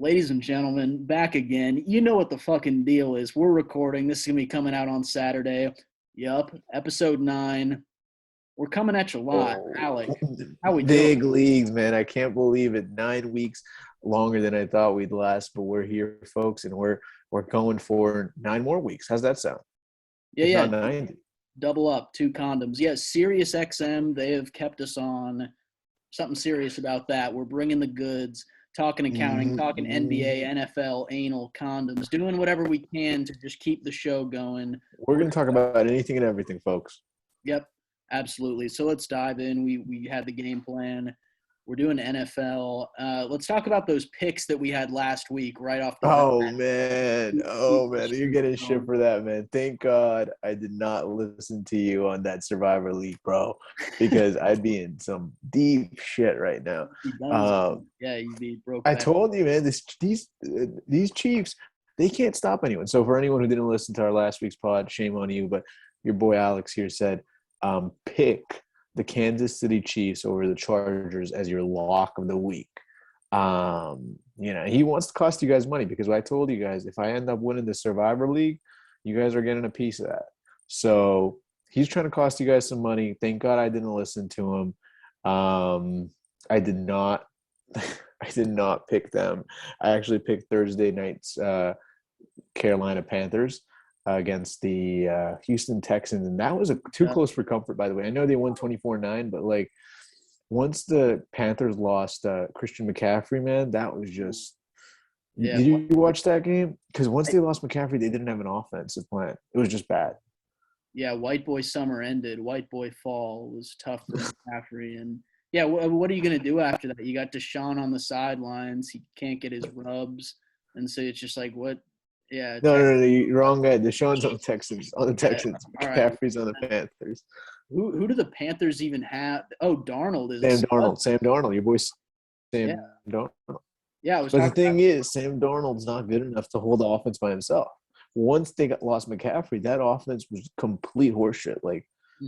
Ladies and gentlemen, back again. You know what the fucking deal is. We're recording. This is going to be coming out on Saturday. Yup, episode 9. We're coming at you live. Oh, Alec, how we doing? big leagues, man. I can't believe it. 9 weeks longer than I thought we'd last, but we're here, folks, and we're going for 9 more weeks. How's that sound? Yeah, If yeah, not 90. double up, 2 condoms. Yeah, Sirius XM, they have kept us on. Something serious about that. We're bringing the goods, talking accounting, talking NBA, NFL, anal, condoms, doing whatever we can to just keep the show going. We're going to talk about anything and everything, folks. Yep, absolutely. So let's dive in. We had the game plan. We're doing NFL. Let's talk about those picks that we had last week right off the bat. Oh, man. You're getting shit for that, man. Thank God I did not listen to you on that Survivor League, bro, because I'd be in some deep shit right now. Yeah, you'd be broke. I told you, man, these Chiefs, they can't stop anyone. So for anyone who didn't listen to our last week's pod, shame on you, but your boy Alex here said, pick the Kansas City Chiefs over the Chargers as your lock of the week. He wants to cost you guys money because I told you guys, if I end up winning the Survivor League, you guys are getting a piece of that. So he's trying to cost you guys some money. Thank God I didn't listen to him. I did not pick them. I actually picked Thursday night's Carolina Panthers against the Houston Texans, and that was too close for comfort, by the way. I know they won 24-9, but like once the Panthers lost Christian McCaffrey, man, that was just Did you watch that game? Because once they lost McCaffrey, they didn't have an offensive plan. It was just bad. Yeah, white boy summer ended. White boy fall was tough for McCaffrey. And yeah, what are you going to do after that? You got Deshaun on the sidelines. He can't get his rubs. And so it's just like, what? Yeah. No, you're wrong guy. Deshaun's on the Texans. McCaffrey's on the Panthers. Who do the Panthers even have? Oh, Darnold is Sam Darnold, your boy Sam Darnold. Yeah, but the thing is, Sam Darnold's not good enough to hold the offense by himself. Once they lost McCaffrey, that offense was complete horseshit,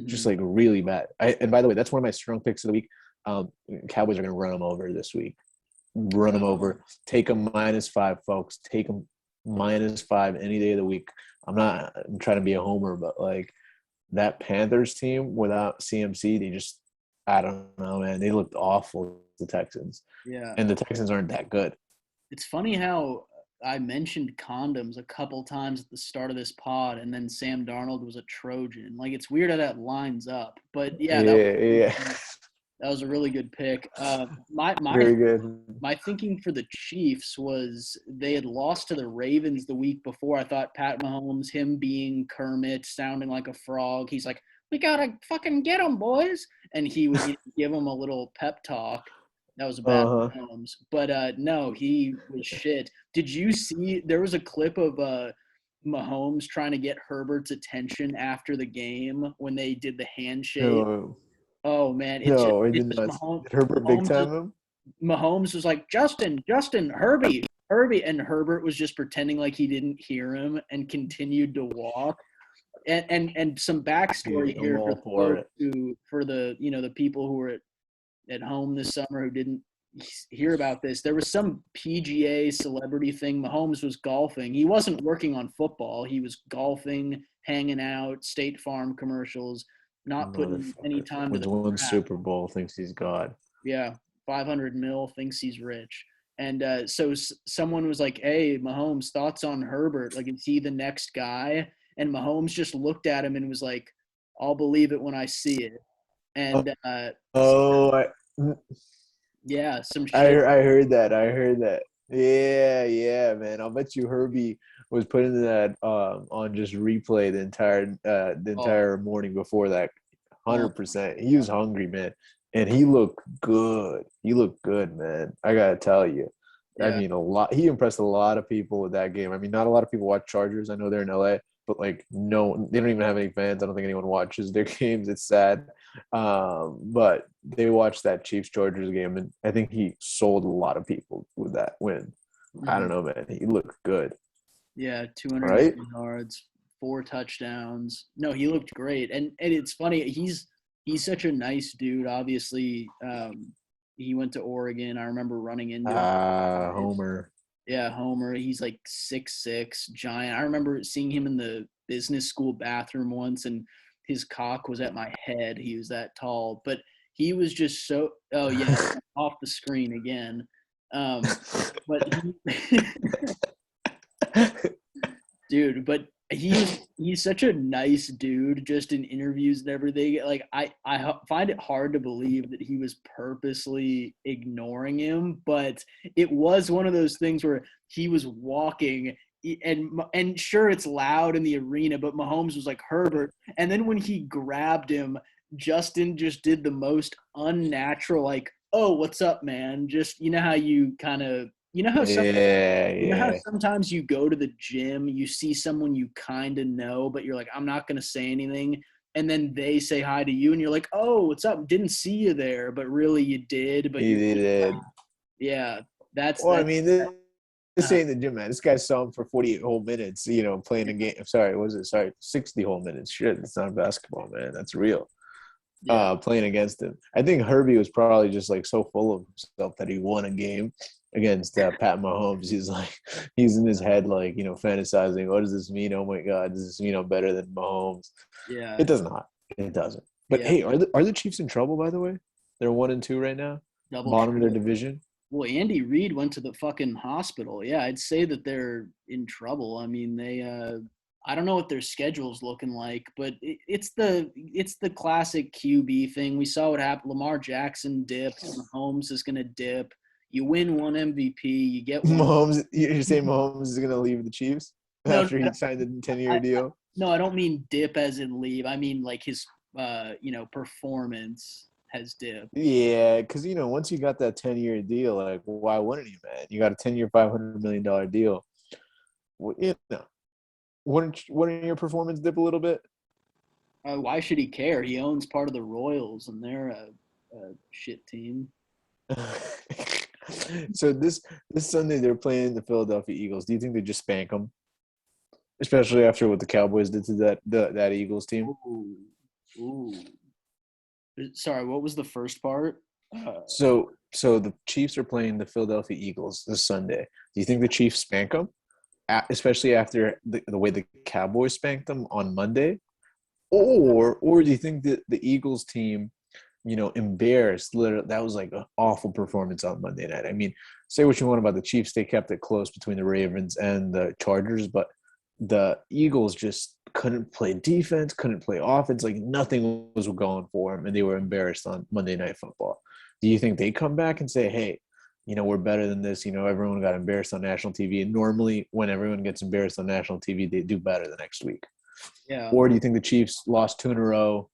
just like really bad. And by the way, that's one of my strong picks of the week. Cowboys are going to run them over this week. Run them over. Take them -5, folks. Take them -5 any day of the week. I'm trying to be a homer, but like that Panthers team without CMC, they just, I don't know, man. They looked awful, the Texans. Yeah. And the Texans aren't that good. It's funny how I mentioned condoms a couple times at the start of this pod, and then Sam Darnold was a Trojan. Like, it's weird how that lines up. But yeah, that was a really good pick. Very good. My thinking for the Chiefs was they had lost to the Ravens the week before. I thought Pat Mahomes, him being Kermit, sounding like a frog, he's like, we gotta fucking get them, boys. And he would give them a little pep talk. That was bad for Mahomes. But no, he was shit. Did you see there was a clip of Mahomes trying to get Herbert's attention after the game when they did the handshake? No. Oh, man. It did not. Did Herbert big time him? Mahomes was like, Justin, Herbie. And Herbert was just pretending like he didn't hear him and continued to walk. And some backstory here for the the people who were at home this summer who didn't hear about this. There was some PGA celebrity thing. Mahomes was golfing. He wasn't working on football. He was golfing, hanging out, State Farm commercials, not putting any time to the one Super Bowl, thinks he's God. Yeah, 500 mil, thinks he's rich. And so someone was like, hey, Mahomes, thoughts on Herbert? Like, is he the next guy? And Mahomes just looked at him and was like, I'll believe it when I see it. And yeah, some shit. I heard that. Yeah, man. I'll bet you Herbie was putting that on just replay the entire morning before that. 100%. He was hungry, man, and he looked good. He looked good, man. I gotta tell you. Yeah. I mean, he impressed a lot of people with that game. I mean, not a lot of people watch Chargers. I know they're in LA, but like, no, they don't even have any fans. I don't think anyone watches their games. It's sad. But they watched that Chiefs-Chargers game, and I think he sold a lot of people with that win. I don't know, man. He looked good. Yeah, 200 yards, 4 touchdowns. No, he looked great. And it's funny, he's such a nice dude. Obviously, he went to Oregon. I remember running into him. Homer. Yeah, Homer. He's like 6'6", giant. I remember seeing him in the business school bathroom once, and his cock was at my head. He was that tall, but he was just so. Oh yeah, off the screen again. But he, dude, but he's such a nice dude just in interviews and everything. Like find it hard to believe that he was purposely ignoring him, but it was one of those things where he was walking and sure it's loud in the arena, but Mahomes was like Herbert, and then when he grabbed him, Justin just did the most unnatural, like, oh, what's up, man? Just you know how you kind of you know how some Yeah, you know how yeah. sometimes you go to the gym, you see someone you kind of know, but you're like, I'm not going to say anything. And then they say hi to you, and you're like, oh, what's up? Didn't see you there, but really you did. But He you're, did. yeah, that's Well, I that. mean, this ain't the gym, man. This guy saw him for 48 whole minutes, playing a game. Sorry, what was it? Sorry, 60 whole minutes. Shit, it's not basketball, man. That's real. Yeah, Playing against him. I think Herbie was probably just like so full of himself that he won a game against Pat Mahomes. He's in his head, like, fantasizing. What does this mean? Oh my God, does this mean I'm better than Mahomes? yeah, It does not. It doesn't. But yeah. hey, are the Chiefs in trouble, by the way? They're 1-2 right now, Double bottom of their trouble. division. Well, Andy Reid went to the fucking hospital. Yeah, I'd say that they're in trouble. I mean, I don't know what their schedule's looking like, but it's the classic QB thing. We saw what happened. Lamar Jackson dipped. Mahomes is gonna dip. You win one MVP, you get one. Mahomes, you're saying Mahomes is going to leave the Chiefs No, after he signed a 10-year I, deal? no, I don't mean dip as in leave. I mean like his, performance has dipped. Yeah, because once you got that 10-year deal, like, why wouldn't you, man? You got a 10-year, $500 million deal. Well, wouldn't your performance dip a little bit? Why should he care? He owns part of the Royals, and they're a shit team. So this Sunday they're playing the Philadelphia Eagles. Do you think they just spank them, especially after what the Cowboys did to that Eagles team? Ooh, ooh. Sorry, what was the first part? So the Chiefs are playing the Philadelphia Eagles this Sunday. Do you think the Chiefs spank them, especially after the way the Cowboys spanked them on Monday, or do you think that the Eagles team, embarrassed? Literally, that was like an awful performance on Monday night. I mean, say what you want about the Chiefs, they kept it close between the Ravens and the Chargers, but the Eagles just couldn't play defense, couldn't play offense. Like nothing was going for them, and they were embarrassed on Monday Night Football. Do you think they come back and say, "Hey, we're better than this"? Everyone got embarrassed on national TV, and normally when everyone gets embarrassed on national TV, they do better the next week. Yeah, Or do you think the Chiefs lost two in a row?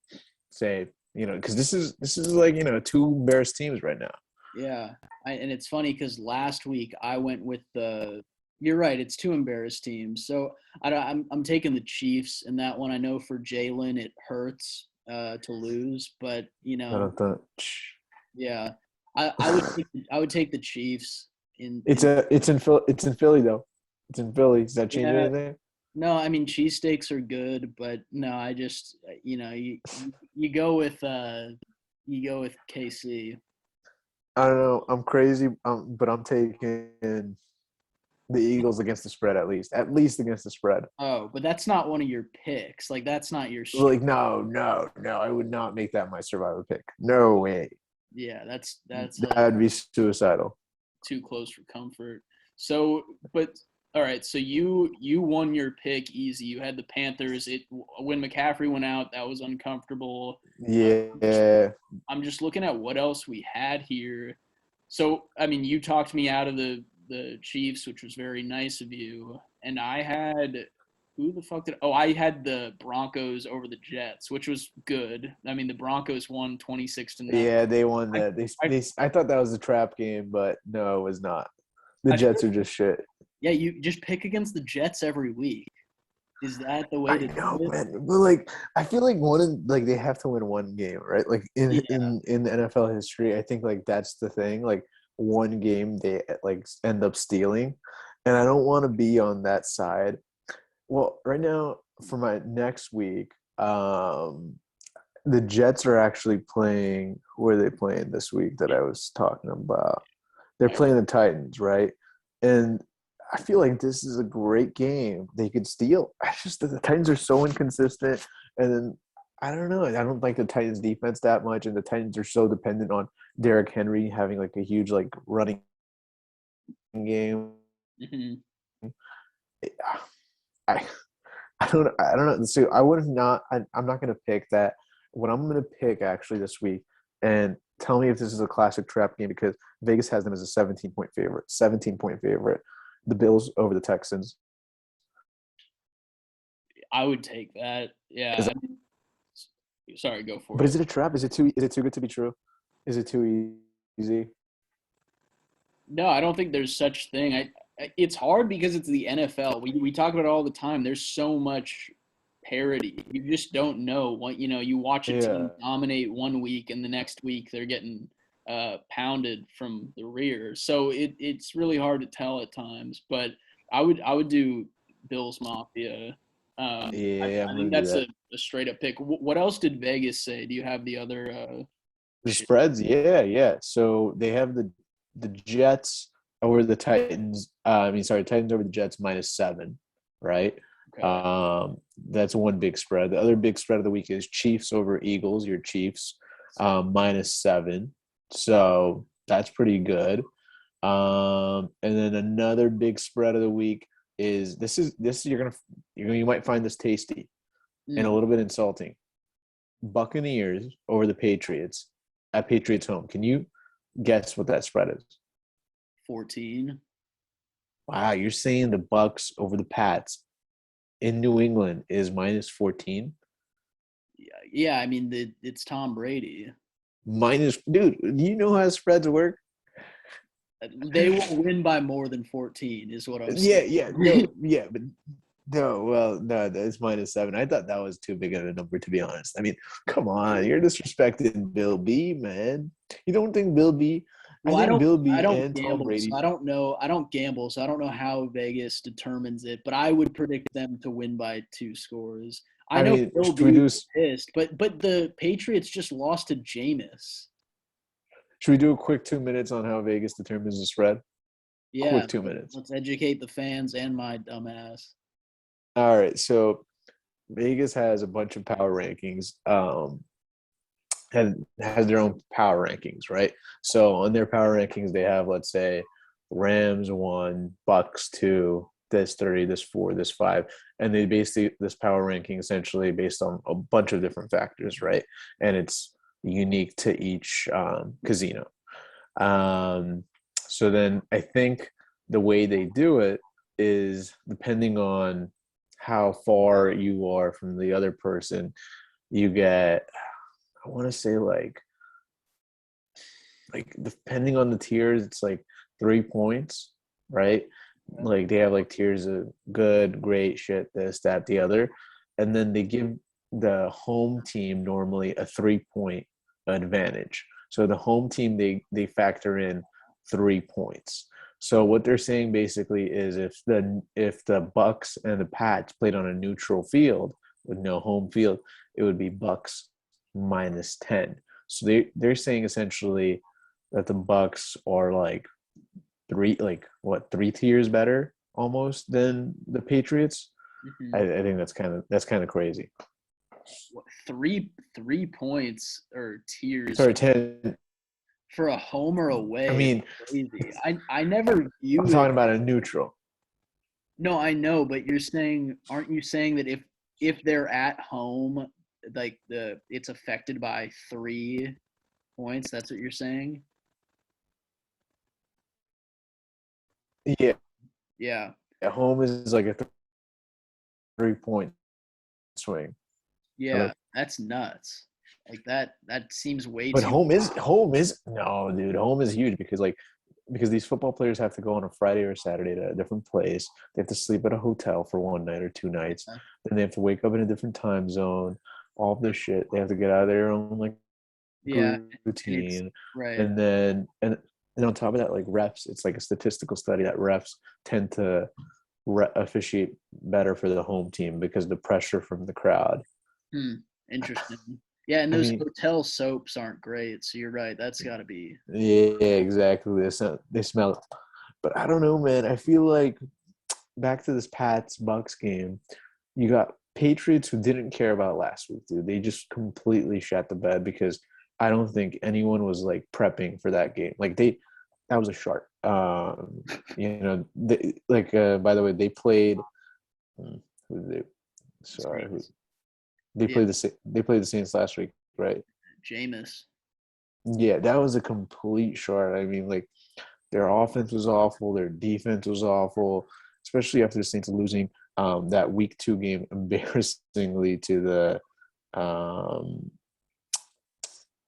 Say, because this is like two embarrassed teams right now. yeah. And it's funny because last week I went with the. You're right. It's two embarrassed teams. So I'm taking the Chiefs in that one. I know for Jalen it hurts to lose, but I don't think yeah. I would take the Chiefs in. it's in Philly though. It's in Philly. Does that change Yeah. anything? No, I mean cheesesteaks are good, but no, I just you go with KC. I don't know. I'm crazy, but I'm taking the Eagles against the spread at least against the spread. Oh, but that's not one of your picks. Like that's not your. Like no, no, no. I would not make that my survivor pick. No way. Yeah, that's That'd be suicidal. too close for comfort. So, but all right. So you won your pick easy. You had the Panthers. When McCaffrey went out, that was uncomfortable. Yeah. I'm just looking at what else we had here. So, I mean, you talked me out of the Chiefs, which was very nice of you. And I had who the fuck did? Oh, I had the Broncos over the Jets, which was good. I mean, the Broncos won 26-0. Yeah, they won I, that. I, I thought that was a trap game, but no, it was not. The I Jets are just shit. yeah, you just pick against the Jets every week. Is that the way I to do know, it? man. But like, I feel like they have to win one game, right? Like in Yeah, in the NFL history, I think like that's the thing. Like one game they like end up stealing, and I don't want to be on that side. Well, right now for my next week, the Jets are actually playing. Who are they playing this week that I was talking about? They're playing the Titans, right? And I feel like this is a great game. They could steal. The Titans are so inconsistent, and then I don't know. I don't like the Titans defense that much, and the Titans are so dependent on Derrick Henry having like a huge like running game. Mm-hmm. I I don't know. So I would not. I'm not going to pick that. What I'm going to pick actually this week, and tell me if this is a classic trap game because Vegas has them as a 17-point favorite. 17-point favorite. The Bills over the Texans. I would take that. Yeah. Sorry, go for it. But is it a trap? Is it too good to be true? Is it too easy? No, I don't think there's such thing. It's hard because it's the NFL. We talk about it all the time. There's so much parity. You just don't know what you watch a team dominate one week and the next week they're getting pounded from the rear. So it's really hard to tell at times. But I would do Bills Mafia. I think that's a straight up pick. What else did Vegas say? Do you have the other the spreads? Yeah. So they have the Jets over the Titans. Titans over the Jets -7, right? Okay. That's one big spread. The other big spread of the week is Chiefs over Eagles. Your Chiefs -7. So that's pretty good. And then another big spread of the week is this you might find this tasty and a little bit insulting. Buccaneers over the Patriots at Patriots home. Can you guess what that spread is? 14. Wow, you're saying the Bucs over the Pats in New England is -14? Yeah. I mean, it's Tom Brady. Dude, do you know how spreads work? They will win by more than 14, is what I'm saying. But no, it's -7. I thought that was too big of a number, to be honest. I mean, come on, you're disrespecting Bill B, man. You don't think Bill B? Well, I think Bill B I don't and gamble, Tom Brady. so I don't know. I don't gamble, so I don't know how Vegas determines it. But I would predict them to win by 2 scores. I know Bill B is pissed, but the Patriots just lost to Jameis. Should we do a quick 2 minutes on how Vegas determines the spread? Yeah, quick 2 minutes. Let's educate the fans and my dumbass. All right, so Vegas has a bunch of power rankings. And has their own power rankings, right? So on their power rankings, they have, let's say, Rams 1, Bucks 2, this 3, this 4, this 5, and they basically this power ranking essentially based on a bunch of different factors, right? And it's unique to each casino. So then I think the way they do it is depending on how far you are from the other person, you get, I want to say like depending on the tiers, it's like 3 points, right? Like they have like tiers of good, great, shit, this, that, the other. And then they give the home team normally a 3-point advantage. So the home team, they factor in 3 points. So what they're saying basically is if the Bucks and the Pats played on a neutral field with no home field, it would be Bucks -10. So they're saying essentially that the Bucks are like 3 tiers better almost than the Patriots. Mm-hmm. I think that's kind of crazy. What, 3 points or tiers? Sorry, 10 for a home or away. I mean, crazy. I never view. I'm talking about a neutral. No, I know, but aren't you saying that if they're at home, like it's affected by 3 points? That's what you're saying? Yeah. Yeah. At home is like a 3-point swing. Yeah, that's nuts. Like that seems way but too. But home is no, dude. Home is huge because these football players have to go on a Friday or Saturday to a different place. They have to sleep at a hotel for 1 night or 2 nights. Yeah. Then they have to wake up in a different time zone. All of this shit. They have to get out of their own routine. Right. And then on top of that, like refs, it's like a statistical study that refs tend to officiate better for the home team because of the pressure from the crowd. Interesting. Yeah, and those hotel soaps aren't great, so you're right. That's got to be. Yeah, exactly. They smell. But I don't know, man. I feel like back to this Pats Bucks game. You got Patriots who didn't care about last week, dude. They just completely shat the bed because I don't think anyone was like prepping for that game. Like that was a shark. By the way, they played. Who did they? Sorry, they played the Saints last week, right? Jameis. Yeah, that was a complete short. I mean, like their offense was awful, their defense was awful, especially after the Saints losing that week 2 game embarrassingly to the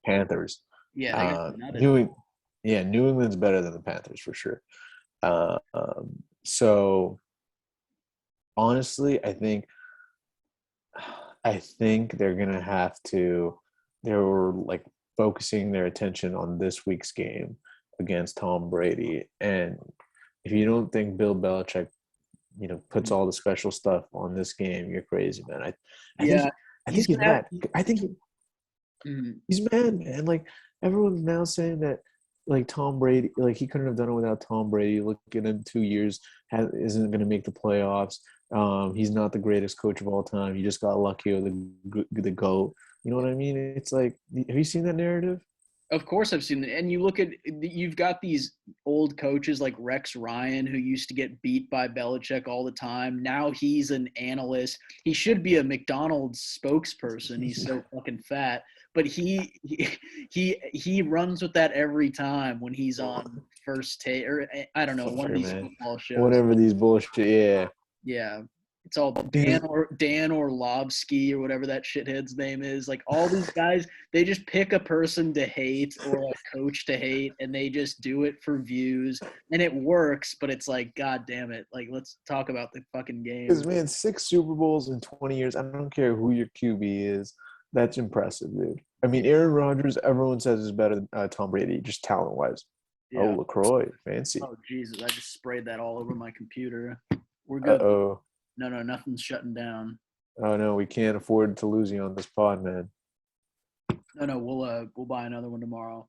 Panthers. Yeah, they got New England's better than the Panthers for sure. So honestly, I think they're gonna have to. They were like focusing their attention on this week's game against Tom Brady, and if you don't think Bill Belichick, puts all the special stuff on this game, you're crazy, man. I think he's mad. I think he's mad, man. Like everyone's now saying that, like Tom Brady, like he couldn't have done it without Tom Brady. Look at him, 2 years, isn't going to make the playoffs. He's not the greatest coach of all time. He just got lucky with the GOAT. You know what I mean? It's like, have you seen that narrative? Of course I've seen it. And you look at – you've got these old coaches like Rex Ryan who used to get beat by Belichick all the time. Now he's an analyst. He should be a McDonald's spokesperson. He's so fucking fat. But he runs with that every time when he's on First Take or I don't know, one of these football shows. Whatever these bullshit, yeah. Yeah. It's all Dan Orlovsky or whatever that shithead's name is. Like all these guys, they just pick a person to hate or a coach to hate, and they just do it for views, and it works. But it's like, God damn it! Like, let's talk about the fucking game. Because man, 6 Super Bowls in 20 years. I don't care who your QB is. That's impressive, dude. I mean, Aaron Rodgers, everyone says is better than Tom Brady, just talent-wise. Yeah. Oh, LaCroix, fancy. Oh Jesus! I just sprayed that all over my computer. We're good. Uh-oh. No, nothing's shutting down. Oh no, we can't afford to lose you on this pod, man. No, we'll buy another one tomorrow.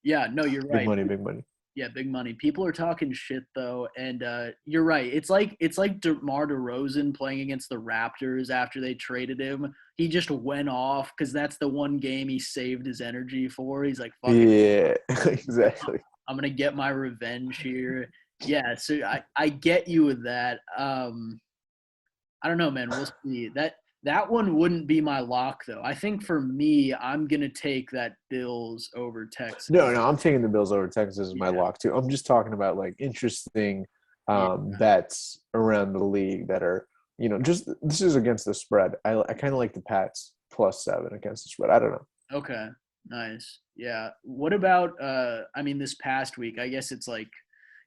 Yeah, no, you're right. Big money. Yeah, big money. People are talking shit though, and you're right. It's like DeMar DeRozan playing against the Raptors after they traded him. He just went off because that's the one game he saved his energy for. He's like, fuck it. Exactly. I'm gonna get my revenge here. Yeah, so I get you with that. I don't know, man. We'll see. That one wouldn't be my lock, though. I think for me, I'm going to take that Bills over Texas. No, I'm taking the Bills over Texas as my lock, too. I'm just talking about, like, interesting bets around the league that are, just this is against the spread. I kind of like the Pats +7 against the spread. I don't know. Okay, nice. Yeah. What about, this past week, I guess it's like,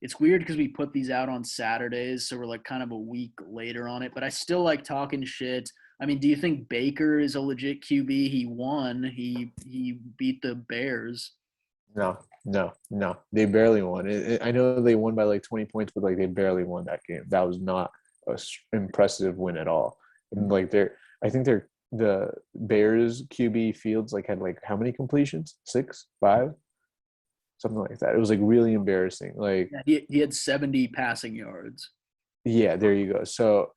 it's weird because we put these out on Saturdays, so we're like kind of a week later on it. But I still like talking shit. I mean, do you think Baker is a legit QB? He won. He beat the Bears. No. They barely won. I know they won by like 20 points, but like they barely won that game. That was not an impressive win at all. And like I think the Bears QB Fields like had like how many completions? 6, 5? Something like that. It was like really embarrassing. Like he had 70 passing yards. Yeah, there you go. So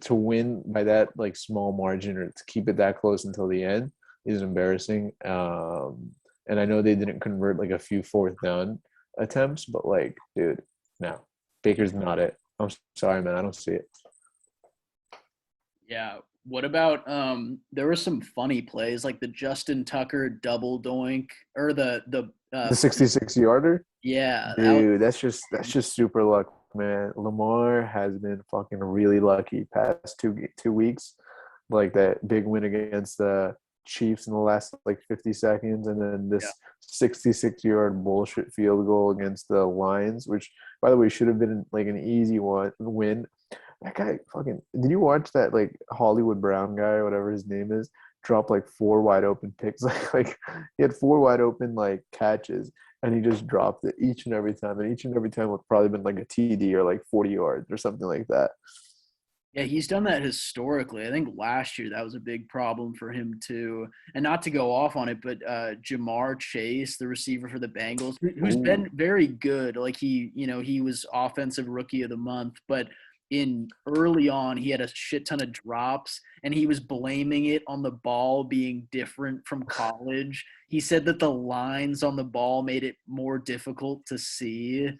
to win by that like small margin or to keep it that close until the end is embarrassing. And I know they didn't convert like a few 4th down attempts, but like, dude, no, Baker's not it. I'm sorry, man. I don't see it. Yeah. What about there were some funny plays like the Justin Tucker double doink or the 66-yarder? Yeah. Dude, that's just super luck, man. Lamar has been fucking really lucky past two weeks. Like that big win against the Chiefs in the last like 50 seconds, and then this 66-yard bullshit field goal against the Lions, which by the way should have been like an easy win. That guy fucking – did you watch that, like, Hollywood Brown guy or whatever his name is drop, like, 4 wide open picks? Like he had 4 wide open, like, catches, and he just dropped it each and every time. And each and every time would probably been, like, a TD or, like, 40 yards or something like that. Yeah, he's done that historically. I think last year that was a big problem for him too. And not to go off on it, but Jamar Chase, the receiver for the Bengals, who's been very good. Like he was offensive rookie of the month, but in early on, he had a shit ton of drops, and he was blaming it on the ball being different from college. He said that the lines on the ball made it more difficult to see.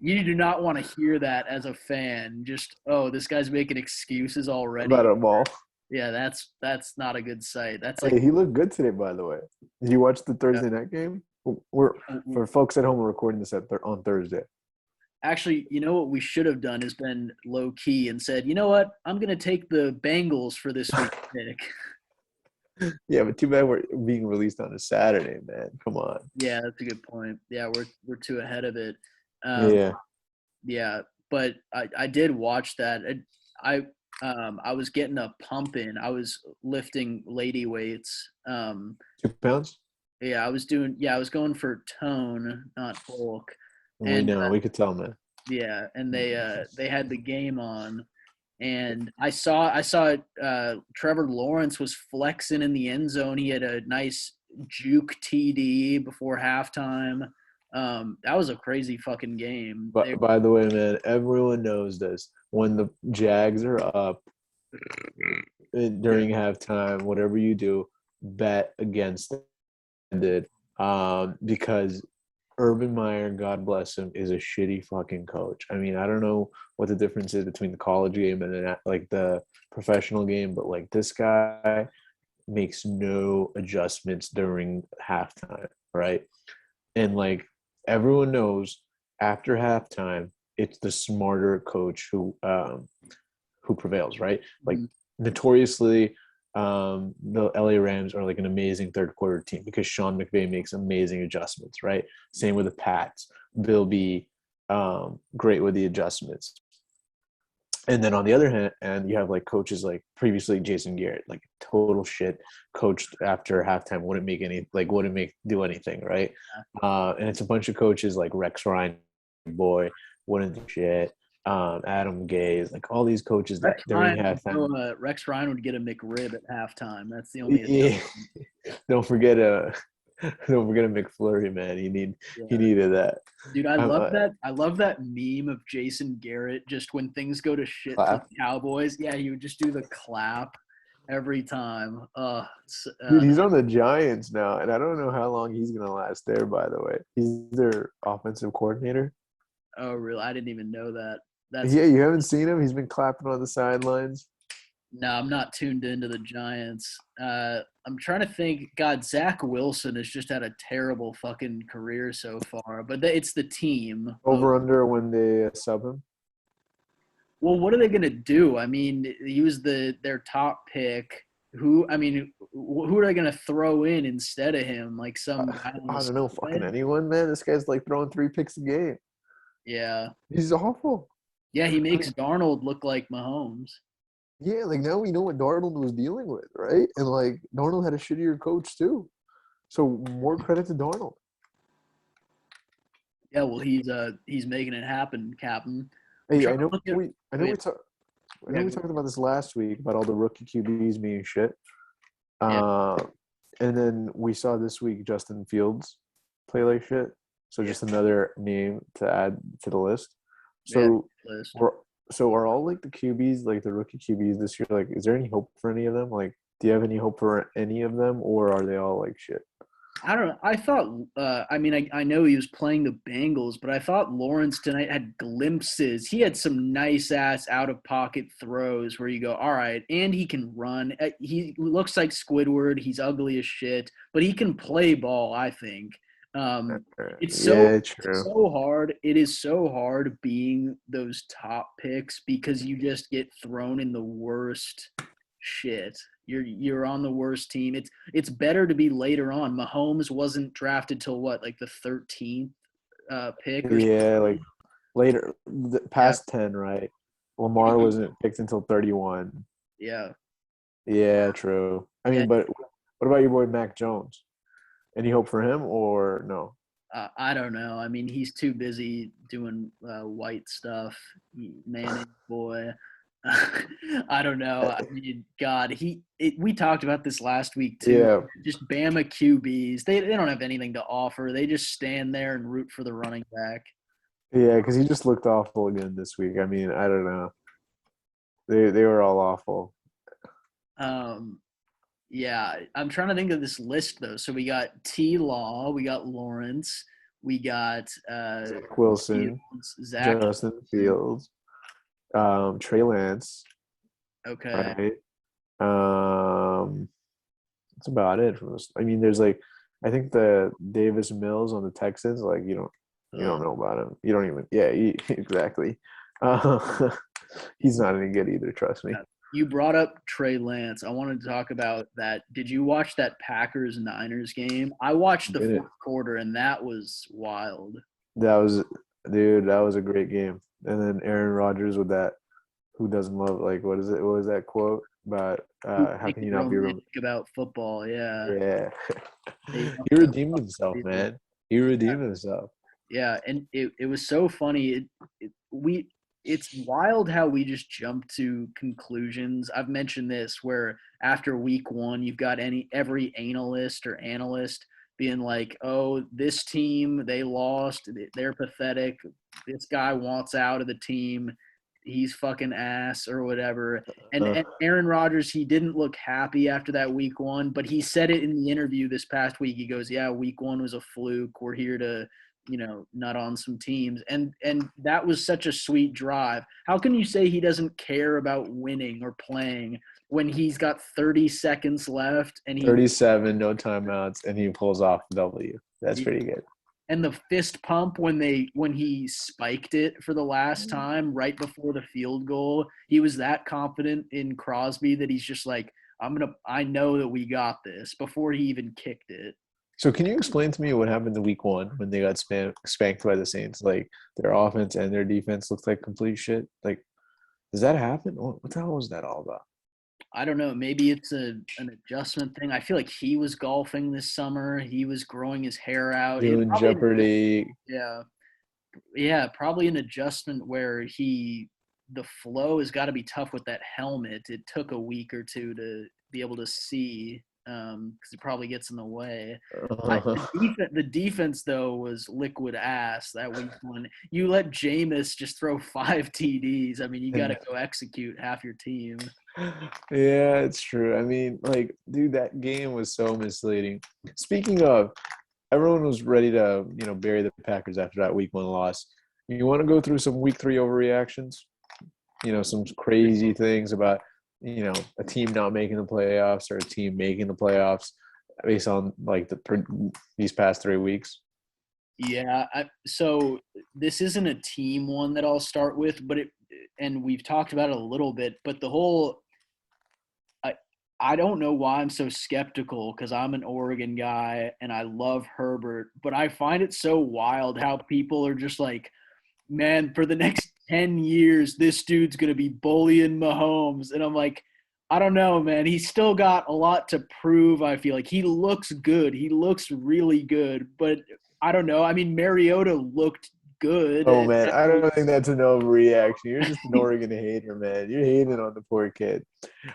You do not want to hear that as a fan. Just, oh, this guy's making excuses already. About a ball. Yeah, that's not a good sight. That's Hey, like he looked good today, by the way. Did you watch the Thursday night game? For folks at home, we're recording this on Thursday. actually, you know what we should have done is been low key and said, you know what, I'm gonna take the Bengals for this week's pick. Yeah, but too bad we're being released on a Saturday, man. Come on. Yeah, that's a good point. Yeah, we're too ahead of it. Yeah. Yeah, but I did watch that. I was getting a pump in. I was lifting lady weights. 2 pounds? Yeah, I was going for tone, not bulk. We know. We could tell, man. Yeah, and they had the game on, and I saw Trevor Lawrence was flexing in the end zone. He had a nice juke TD before halftime. That was a crazy fucking game. But by the way, man, everyone knows this. When the Jags are up during halftime, whatever you do, bet against it. Because Urban Meyer, God bless him, is a shitty fucking coach. I mean, I don't know what the difference is between the college game and then like the professional game, but like this guy makes no adjustments during halftime, right? And like everyone knows, after halftime, it's the smarter coach who prevails, right? Like notoriously, the LA Rams are like an amazing third quarter team because Sean McVay makes amazing adjustments, right? Same with the Pats. They'll be great with the adjustments. And then on the other hand, you have like coaches like previously Jason Garrett, like total shit, coached after halftime, wouldn't do anything, right? And it's a bunch of coaches like Rex Ryan, boy, wouldn't do shit. Adam Gase, like all these coaches that during halftime. Rex Ryan would get a McRib at halftime. That's the only. Yeah. Don't forget a McFlurry, man. He needed that. Dude, I love that. I love that meme of Jason Garrett. Just when things go to shit for the Cowboys, yeah, he would just do the clap every time. Dude, he's on the Giants now, and I don't know how long he's gonna last there. By the way, he's their offensive coordinator. Oh, really? I didn't even know that. Yeah, you haven't seen him? He's been clapping on the sidelines. No, I'm not tuned into the Giants. I'm trying to think. God, Zach Wilson has just had a terrible fucking career so far. But it's the team. Over under when they sub him. Well, what are they gonna do? I mean, he was their top pick. Who are they gonna throw in instead of him? Like some guy I don't know, fucking anyone, man. This guy's like throwing 3 picks a game. Yeah. He's awful. Yeah, he makes Darnold look like Mahomes. Yeah, like now we know what Darnold was dealing with, right? And like Darnold had a shittier coach too. So more credit to Darnold. Yeah, well, he's making it happen, Captain. Hey, I know we talked about this last week about all the rookie QBs being shit. And then we saw this week Justin Fields play like shit. So just another name to add to the list. So are all like the QBs, like the rookie QBs this year, like is there any hope for any of them? Like, do you have any hope for any of them, or are they all like shit? I don't know. I thought I know he was playing the Bengals, but I thought Lawrence tonight had glimpses. He had some nice ass out of pocket throws where you go, all right, and he can run. He looks like Squidward. He's ugly as shit, but he can play ball, I think. It's so hard. It is so hard being those top picks because you just get thrown in the worst shit. You're on the worst team. It's better to be later on. Mahomes wasn't drafted till what, like the 13th pick? Yeah, like later, past 10, right? Lamar wasn't picked until 31. Yeah. Yeah, true. I mean, but what about your boy Mac Jones? Any hope for him or no? I don't know. I mean, he's too busy doing white stuff. Manning boy. I don't know. I mean, God, we talked about this last week too. Yeah. Just Bama QBs. They don't have anything to offer. They just stand there and root for the running back. Yeah, because he just looked awful again this week. I mean, I don't know. They were all awful. Yeah, I'm trying to think of this list though. So we got T. Law, we got Lawrence, we got Zach Wilson, Fields, Zach. Justin Fields, Trey Lance, Okay. right? That's about it. I mean, there's like, I think the Davis Mills on the Texans, like you don't know about him. You don't even, yeah, exactly. Uh, he's not any good either. Trust me. You brought up Trey Lance. I wanted to talk about that. Did you watch that Packers Niners game? I watched the Did it? fourth quarter, and that was wild. That was, dude. That was a great game. And then Aaron Rodgers with that. Who doesn't love, like, what is it? What was that quote about? How Like can you not be? romantic about football, yeah. Yeah. They He redeemed himself, man. He redeemed himself. Yeah, and it was so funny. It's wild how we just jump to conclusions. I've mentioned this where after week one, you've got every analyst or analyst being like, "Oh, this team they lost. They're pathetic. This guy wants out of the team. He's fucking ass or whatever." And Aaron Rodgers, he didn't look happy after that week one, but he said it in the interview this past week. He goes, "Yeah, week one was a fluke. We're here to." Nut on some teams. And that was such a sweet drive. How can you say he doesn't care about winning or playing when he's got 30 seconds left and 37, no timeouts, and he pulls off the W. That's pretty good. And the fist pump when he spiked it for the last time right before the field goal, he was that confident in Crosby that he's just like, I know that we got this before he even kicked it. So can you explain to me what happened in week one when they got spanked by the Saints? Like their offense and their defense looked like complete shit. Like, does that happen? What the hell was that all about? I don't know. Maybe it's an adjustment thing. I feel like he was golfing this summer. He was growing his hair out. Doing Jeopardy. Yeah, probably an adjustment where the flow has got to be tough with that helmet. It took a week or two to be able to see because it probably gets in the way. The defense, though, was liquid ass that week one. You let Jameis just throw 5 TDs. I mean, you got to go execute half your team. Yeah, it's true. I mean, like, dude, that game was so misleading. Speaking of, everyone was ready to, bury the Packers after that week one loss. You want to go through some week three overreactions? Some crazy things about, a team not making the playoffs or a team making the playoffs based on like these past 3 weeks. Yeah. So this isn't a team one that I'll start with, and we've talked about it a little bit, but I don't know why I'm so skeptical because I'm an Oregon guy and I love Herbert, but I find it so wild how people are just like, man, for the next 10 years, this dude's going to be bullying Mahomes. And I'm like, I don't know, man. He's still got a lot to prove, I feel like. He looks good. He looks really good. But I don't know. I mean, Mariota looked good. Oh, man. I don't think that's an overreaction. You're just an Oregon hater, man. You're hating on the poor kid.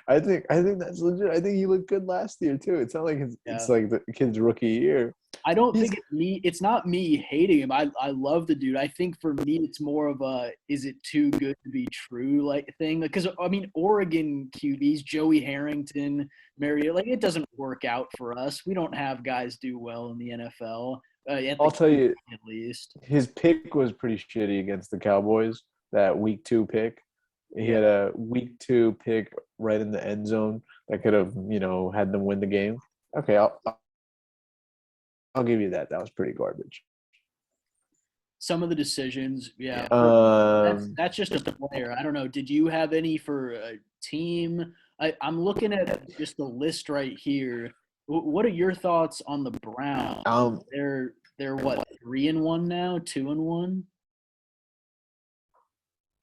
I think that's legit. I think he looked good last year, too. It's not like it's like the kid's rookie year. I don't think it's not me hating him. I love the dude. I think for me it's more of a is it too good to be true like thing. Because I mean Oregon QBs, Joey Harrington, Mariota, like it doesn't work out for us. We don't have guys do well in the NFL. I'll tell you, at least his pick was pretty shitty against the Cowboys. That week 2 pick, he had a week 2 pick right in the end zone that could have had them win the game. Okay, I'll give you that. That was pretty garbage. Some of the decisions, yeah. That's just a player. I don't know. Did you have any for a team? I'm looking at just the list right here. What are your thoughts on the Browns? They're what, 3-1 now, 2-1?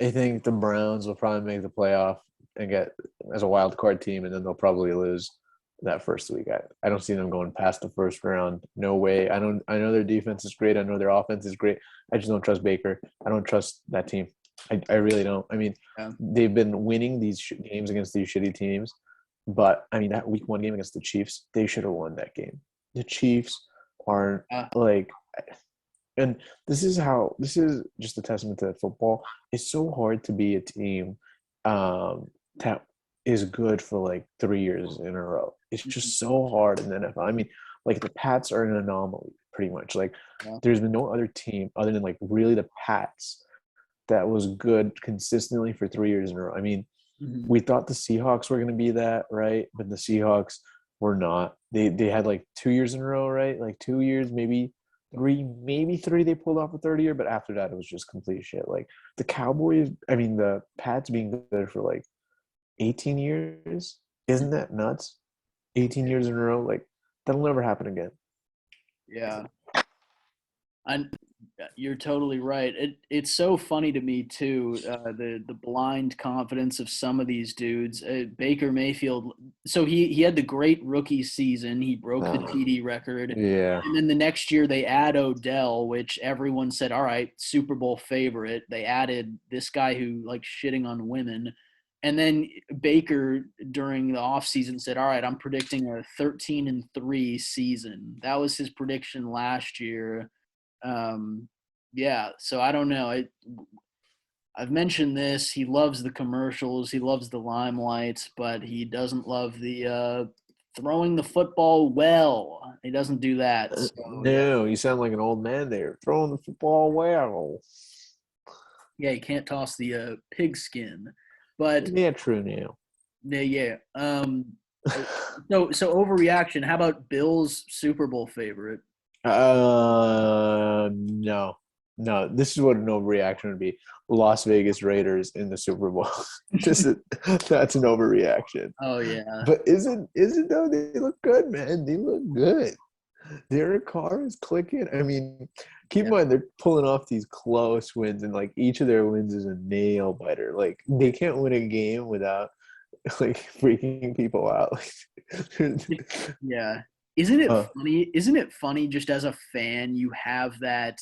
I think the Browns will probably make the playoff and get as a wild card team, and then they'll probably lose that first week. I don't see them going past the first round. No way. I know their defense is great. I know their offense is great. I just don't trust Baker. I don't trust that team. I really don't. I mean, they've been winning these games against these shitty teams, but I mean that week 1 game against the Chiefs, they should have won that game. The Chiefs are like, and this is just a testament to football. It's so hard to be a team that is good for like 3 years in a row. It's just so hard in the NFL. I mean, like the Pats are an anomaly, pretty much. Like Yeah. there's been no other team other than like really the Pats that was good consistently for 3 years in a row. I mean, Mhm. we thought the Seahawks were going to be that, right? But the Seahawks were not. They had like 2 years in a row, right? Like 2 years, maybe three. They pulled off a third year, but after that, it was just complete shit. Like the Cowboys, I mean, the Pats being good for like 18 years, isn't that nuts? 18 years in a row, like that'll never happen again. Yeah. I, you're totally right. It's so funny to me too. The blind confidence of some of these dudes. Baker Mayfield. So he had the great rookie season. He broke the TD record, Yeah. and then the next year they add Odell, which everyone said, all right, Super Bowl favorite. They added this guy who likes shitting on women. And then Baker during the offseason said, all right, I'm predicting a 13-3 season. That was his prediction last year. Yeah, so I don't know. I've mentioned this. He loves the commercials. He loves the limelight, but he doesn't love the throwing the football well. He doesn't do that. So yeah, No, you sound like an old man there. Throwing the football well. yeah, he can't toss the pigskin. But Yeah, true now. yeah, yeah. So overreaction. How about Bills Super Bowl favorite? No, no. This is what an overreaction would be. Las Vegas Raiders in the Super Bowl. This is that's an overreaction. Oh yeah, But isn't though? They look good, man. They look good. Their car is clicking. I mean, keep in yeah. mind they're pulling off these close wins, and like each of their wins is a nail biter. Like they can't win a game without like freaking people out. Yeah. Isn't it uh, funny? Isn't it funny just as a fan you have that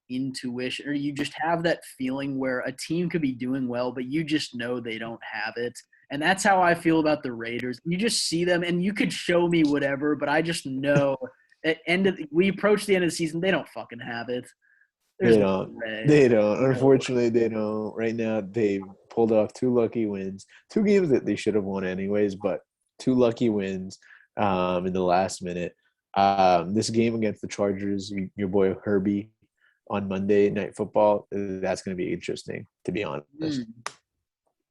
intuition or you just have that feeling where a team could be doing well but you just know they don't have it. And that's how I feel about the Raiders. You just see them and you could show me whatever, but I just know at we approach the end of the season, they don't fucking have it. There's They no don't. way. They don't. No way. Unfortunately, they don't. Right now, they pulled off two lucky wins, two games that they should have won anyways, but two lucky wins in the last minute. This game against the Chargers, your boy Herbie on Monday Night Football, that's going to be interesting, to be honest. Mm.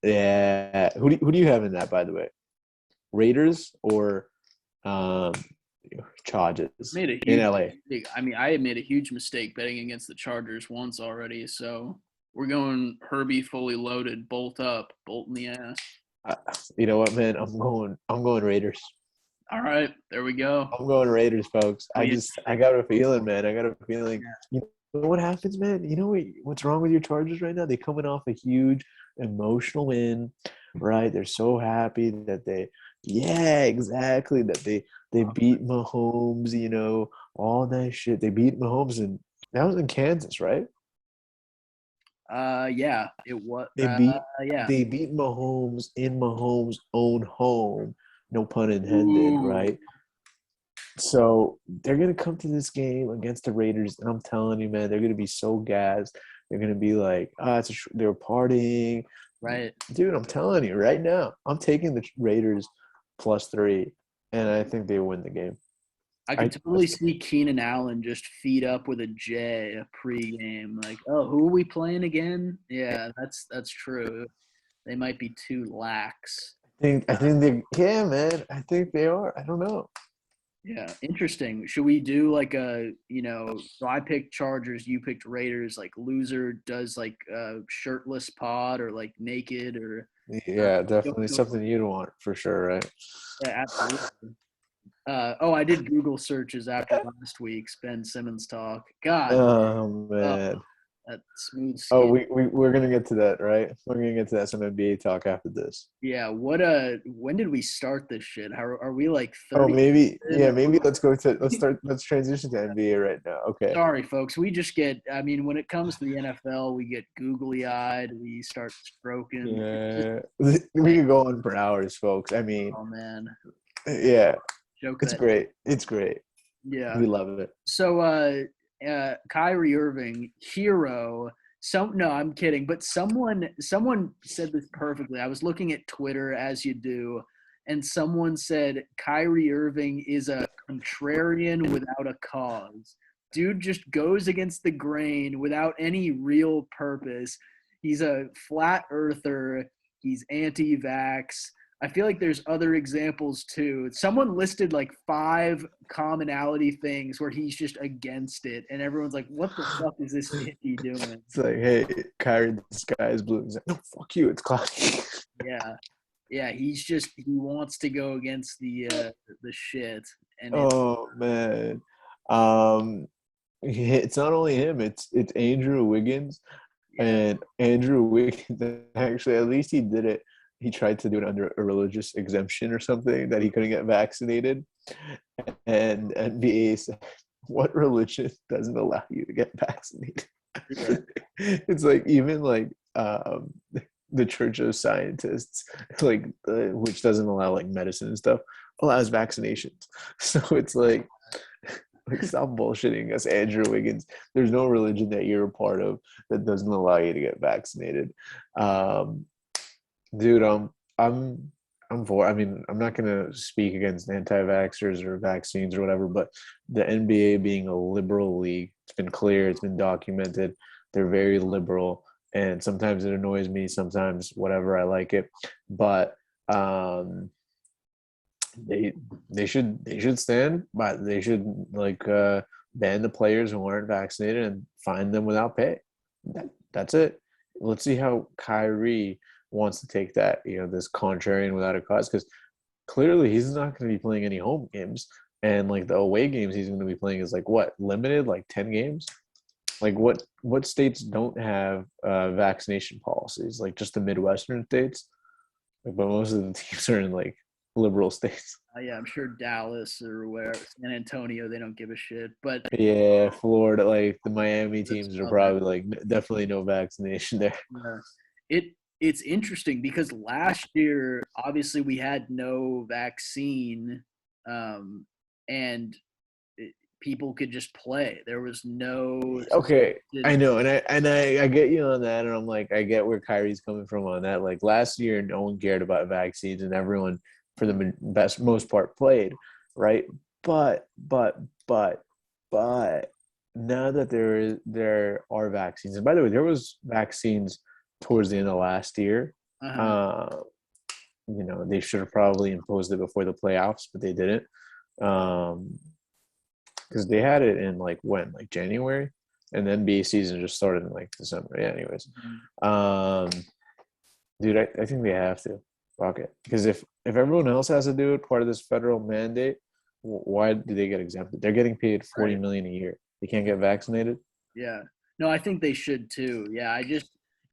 Yeah. Who do you have in that, by the way? Raiders or um, Chargers Made a in huge LA? mistake. I mean, I had made a huge mistake betting against the Chargers once already. So we're going Herbie fully loaded, bolt up, bolt in the ass. Uh, you know what, man? I'm going Raiders. All right, there we go. I'm going Raiders, folks. Oh yeah, I got a feeling, man. I got a feeling. yeah. You know what happens, man? You know what's wrong with your Chargers right now? They're coming off a huge emotional win, right? They're so happy that yeah, exactly. That they beat Mahomes. All that shit. They beat Mahomes, and that was in Kansas, right? Yeah, it was. They beat Yeah. they beat Mahomes in Mahomes' own home. No pun intended, Ooh, right? So they're gonna come to this game against the Raiders, and I'm telling you, man, they're gonna be so gassed. They're gonna be like, they're partying, right. dude. I'm telling you right now, I'm taking the Raiders +3, and I think they win the game. I I could totally see Keenan Allen just feed up with a J pregame. Like, oh, who are we playing again? Yeah, that's true. They might be too lax. think they, yeah, man. I think they are. I don't know. Yeah, interesting. Should we do like so I picked Chargers, you picked Raiders, like loser does like a shirtless pod or like naked or Yeah, definitely go something you'd want for sure, right? yeah, absolutely. I did Google searches after last week's Ben Simmons talk. God, Oh oh, man. that smooth Oh, skin. we're gonna get to that, right? We're gonna get to that some NBA talk after this. Yeah, when did we start this shit? How are we like Oh, 30 maybe, in? yeah, maybe let's transition to NBA right now. Okay. Sorry, folks. We just get, I mean, when it comes to the NFL, we get googly eyed. We start stroking. Yeah, we could go on for hours, folks. I mean, Oh, man. yeah, Joke it's that. great. It's great. Yeah. We love it. So, Kyrie Irving, hero, No, I'm kidding. But someone said this perfectly. I was looking at Twitter as you do, and someone said Kyrie Irving is a contrarian without a cause. Dude just goes against the grain without any real purpose. He's a flat earther. He's anti-vax. I feel like there's other examples too. Someone listed like 5 commonality things where he's just against it, and everyone's like, "What the fuck is this hippie doing?" It's like, hey, Kyrie, the sky is blue. He's like, no, fuck you, it's cloudy. Yeah. He wants to go against the shit, and Oh man, um, it's not only him. It's Andrew Wiggins, and Andrew Wiggins. Actually, at least he did it. He tried to do it under a religious exemption or something that he couldn't get vaccinated, and NBA said, "What religion doesn't allow you to get vaccinated?" Yeah. It's like even like the Church of Scientists, like which doesn't allow like medicine and stuff, allows vaccinations. So it's like stop bullshitting us, Andrew Wiggins. There's no religion that you're a part of that doesn't allow you to get vaccinated. Dude, I'm for. I mean, I'm not gonna speak against anti-vaxxers or vaccines or whatever, but the NBA being a liberal league, it's been clear, it's been documented. They're very liberal, and sometimes it annoys me. Sometimes whatever, I like it, but they should stand by. They should like ban the players who aren't vaccinated and fine them without pay. That's it. Let's see how Kyrie wants to take that, this contrarian without a cause, because clearly he's not going to be playing any home games, and like the away games he's going to be playing is like what, limited, like 10 games. Like what states don't have vaccination policies? Like just the Midwestern states, like, but most of the teams are in like liberal states. Yeah, I'm sure Dallas or where San Antonio, they don't give a shit. But Yeah, Florida, like the Miami teams are probably like definitely no vaccination there. It's interesting because last year, obviously, we had no vaccine, and people could just play. There was no. Okay, I know, and I get you on that, and I'm like, I get where Kyrie's coming from on that. Like last year, no one cared about vaccines, and everyone, for the most part, played, right? But now that there are vaccines, and by the way, there was vaccines towards the end of last year. They should have probably imposed it before the playoffs, but they didn't. Because they had it in like when, like January, and the NBA season just started in like December. Yeah, anyways, dude, I think they have to fuck it, because if everyone else has to do it, part of this federal mandate, why do they get exempted? They're getting paid $40 million a year. They can't get vaccinated. Yeah, no, I think they should too. Yeah,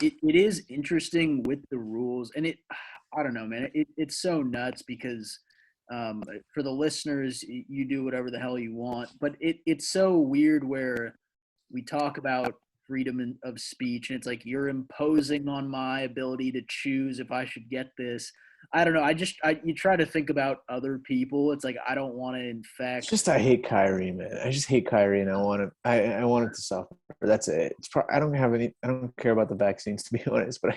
it is interesting with the rules, and I don't know, man. It's so nuts because for the listeners, you do whatever the hell you want, but it's so weird where we talk about freedom of speech, and it's like you're imposing on my ability to choose if I should get this. I don't know. You try to think about other people. It's like I don't want to infect. It's just I hate Kyrie, man. I just hate Kyrie, and I want it to suffer. That's it. I don't care about the vaccines, to be honest. But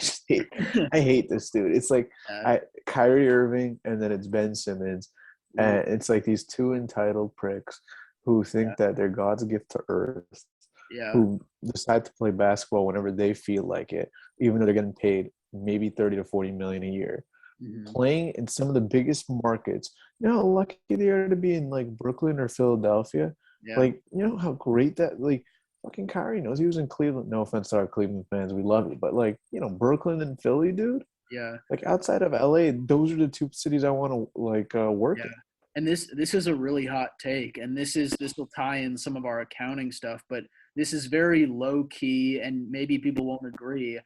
I hate this dude. It's like Kyrie Irving, and then it's Ben Simmons, and it's like these two entitled pricks who think that they're God's gift to earth. Yeah. Who decide to play basketball whenever they feel like it, even though they're getting paid maybe 30 to 40 million a year. Playing in some of the biggest markets. You know how lucky they are to be in like Brooklyn or Philadelphia? Yeah. Like, you know how great that, like, fucking Kyrie knows. He was in Cleveland. No offense to our Cleveland fans, we love you, but like, Brooklyn and Philly, dude. Yeah. Like outside of LA, those are the two cities I want to like work in. And this is a really hot take, and this will tie in some of our accounting stuff, but this is very low key, and maybe people won't agree.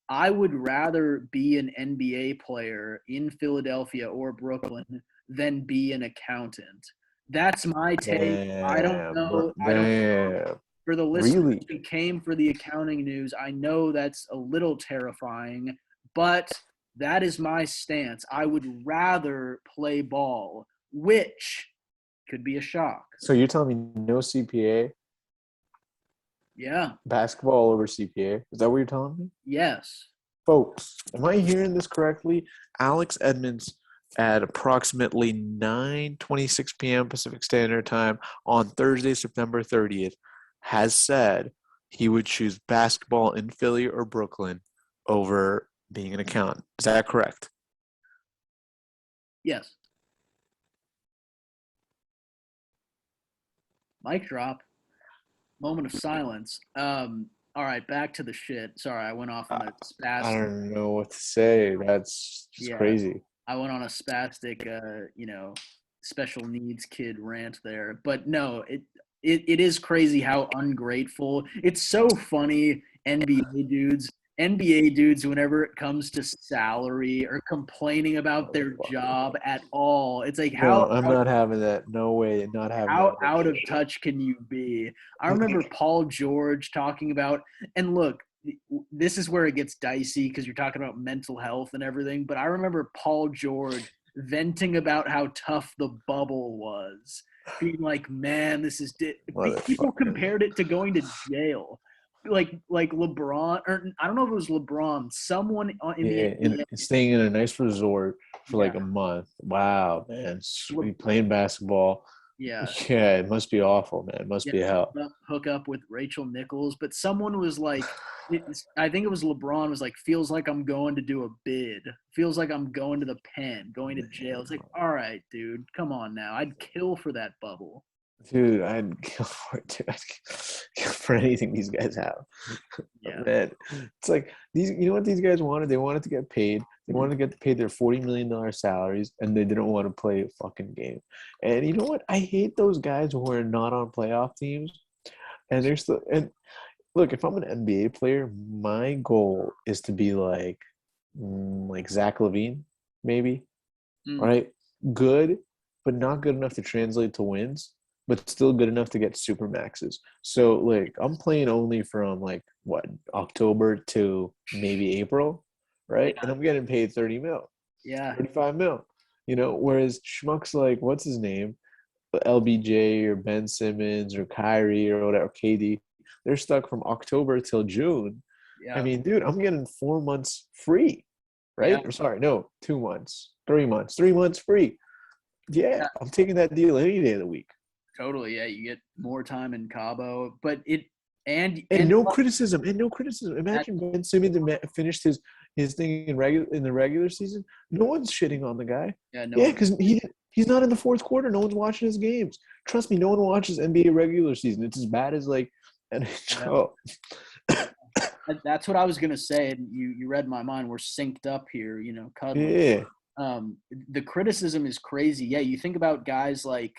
I would rather be an NBA player in Philadelphia or Brooklyn than be an accountant. That's my take. Damn, I don't know. I don't know. For the listeners who came for the accounting news, I know that's a little terrifying, but that is my stance. I would rather play ball, which could be a shock. So you're telling me no CPA? Yeah. Basketball over CPA. Is that what you're telling me? Yes. Folks, am I hearing this correctly? Alex Edmonds at approximately 9:26 p.m. Pacific Standard Time on Thursday, September 30th, has said he would choose basketball in Philly or Brooklyn over being an accountant. Is that correct? Yes. Mic drop. Moment of silence. All right, back to the shit. Sorry, I went off on a I spastic. don't know what to say. That's just Yeah, crazy. I went on a spastic, special needs kid rant there. But no, it is crazy how ungrateful. It's so funny, NBA dudes. NBA dudes, whenever it comes to salary or complaining about their job at all, it's like No, I'm not having that. No way, not having how that out of bullshit. touch can you be? I remember Paul George talking about, and look, this is where it gets dicey because you're talking about mental health and everything. But I remember Paul George venting about how tough the bubble was, being like, "Man, this is." People Motherfucker. compared it to going to jail, like LeBron, or I don't know if it was LeBron. Someone in the Yeah, and NBA, staying in a nice resort for yeah, like a month. Wow, man. Sweet. Playing basketball. yeah. Yeah, it must be awful, man. It must Yeah, be hell. hook up with Rachel Nichols, but someone was like, I think it was LeBron was like, feels like I'm going to do a bid, feels like I'm going to the pen, going to jail. It's like, all right, dude, come on now, I'd kill for that bubble. Dude, I'd kill for it, dude. I'd kill for anything these guys have. Yeah, Man, it's like these. You know what these guys wanted? They wanted to get paid. They wanted to get paid their $40 million salaries, and they didn't want to play a fucking game. And you know what? I hate those guys who are not on playoff teams, and they're still. And look, if I'm an NBA player, my goal is to be like Zach LaVine, maybe, mm, right? Good, but not good enough to translate to wins, but still good enough to get super maxes. So like I'm playing only from like what October to maybe April, right? yeah, And I'm getting paid 30 mil, yeah, 35 mil. Whereas schmucks like what's his name? LBJ or Ben Simmons or Kyrie or whatever, KD, they're stuck from October till June. I yeah, mean, dude, I'm getting 4 months free, yeah, right? Or sorry, no, 2 months, 3 months, 3 months free. Yeah, yeah, I'm taking that deal any day of the week. totally. Yeah, you get more time in Cabo, but And and no criticism, and no criticism. that, Imagine Ben Simmons finished his thing in the regular season. No one's shitting on the guy. yeah, no Yeah, one. because he's not in the fourth quarter. No one's watching his games. Trust me, no one watches NBA regular season. It's as bad as like Yeah. NHL. That's what I was gonna say, and you read my mind. We're synced up here, cuddling. Yeah, The criticism is crazy. Yeah, you think about guys like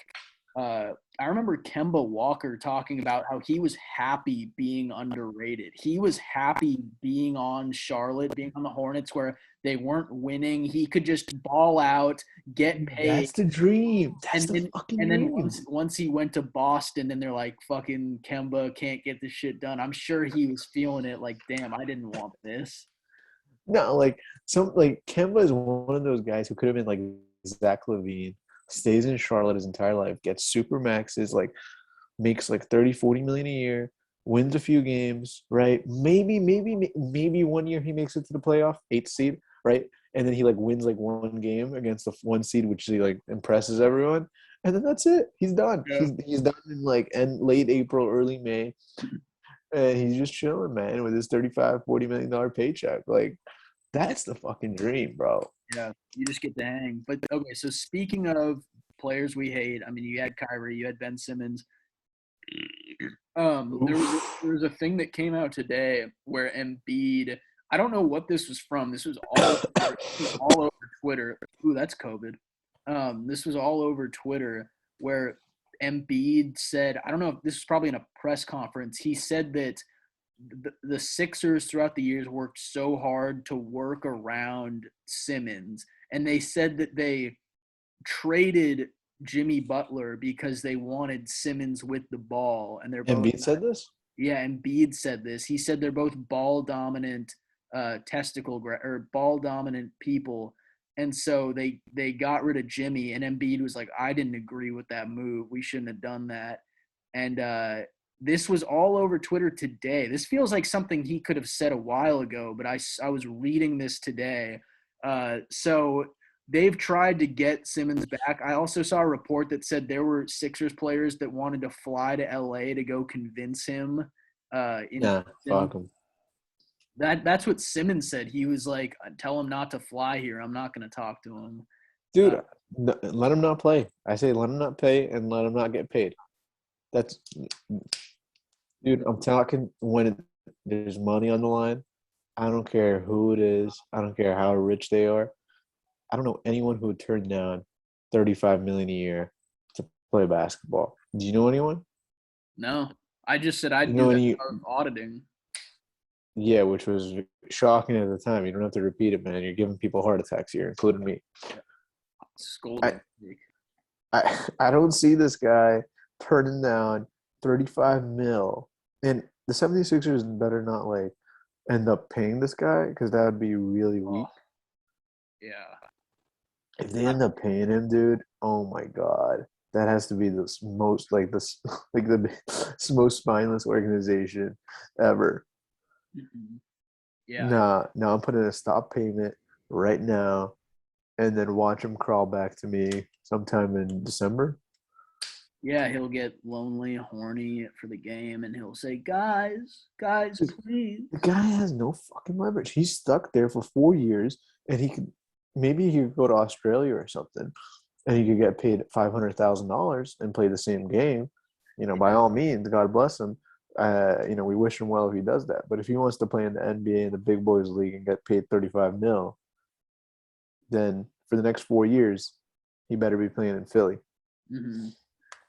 I remember Kemba Walker talking about how he was happy being underrated. He was happy being on Charlotte, being on the Hornets where they weren't winning. He could just ball out, get dude, paid, that's the dream. That's and the then fucking and then dream. once he went to Boston, then they're like, fucking Kemba can't get this shit done. I'm sure he was feeling it like, damn, I didn't want this. No, like Kemba is one of those guys who could have been like Zach LaVine, stays in Charlotte his entire life, gets super maxes, like makes like 30, 40 million a year, wins a few games, right? Maybe one year he makes it to the playoff, eighth seed, right? And then he like wins like one game against the one seed, which he like impresses everyone. And then that's it. He's done. Yeah. He's done in like end late April, early May. And he's just chilling, man, with his 35, $40 million paycheck. Like, that's the fucking dream, bro. Yeah, you just get to hang. But okay, so speaking of players we hate, I mean, you had Kyrie, you had Ben Simmons. There was a thing that came out today where Embiid. I don't know what this was from. This was all over Twitter. Ooh, that's COVID. This was all over Twitter where Embiid said, I don't know if this was probably in a press conference. He said that the Sixers throughout the years worked so hard to work around Simmons, and they said that they traded Jimmy Butler because they wanted Simmons with the ball, and they're both Embiid said this? yeah. Embiid said this. He said they're both ball dominant, or ball dominant people, and so they got rid of Jimmy, and Embiid was like, I didn't agree with that move. We shouldn't have done that, and this was all over Twitter today. This feels like something he could have said a while ago, but I was reading this today. So they've tried to get Simmons back. I also saw a report that said there were Sixers players that wanted to fly to LA to go convince him in Nah, person. fuck him. That's what Simmons said. He was like, tell him not to fly here. I'm not going to talk to him. Dude, let him not play. I say let him not pay and let him not get paid. That's dude, I'm talking when there's money on the line. I don't care who it is. I don't care how rich they are. I don't know anyone who would turn down $35 million a year to play basketball. Do you know anyone? No, I just said You I'd know do that any? auditing. Yeah, which was shocking at the time. You don't have to repeat it, man. You're giving people heart attacks here, including me. Scolding. I don't see this guy turning down 35 mil. And the 76ers better not like end up paying this guy because that would be really weak. Yeah. If they end up paying him, dude, oh my god. That has to be the most like this like the most spineless organization ever. Mm-hmm. Yeah. Nah, I'm putting a stop payment right now and then watch him crawl back to me sometime in December. Yeah, he'll get lonely, horny for the game, and he'll say, guys, please. The guy has no fucking leverage. He's stuck there for 4 years, and maybe he could go to Australia or something, and he could get paid $500,000 and play the same game. You know, by all means, God bless him. We wish him well if he does that. But if he wants to play in the NBA and the big boys league and get paid 35 mil, then for the next 4 years, he better be playing in Philly. Mm-hmm.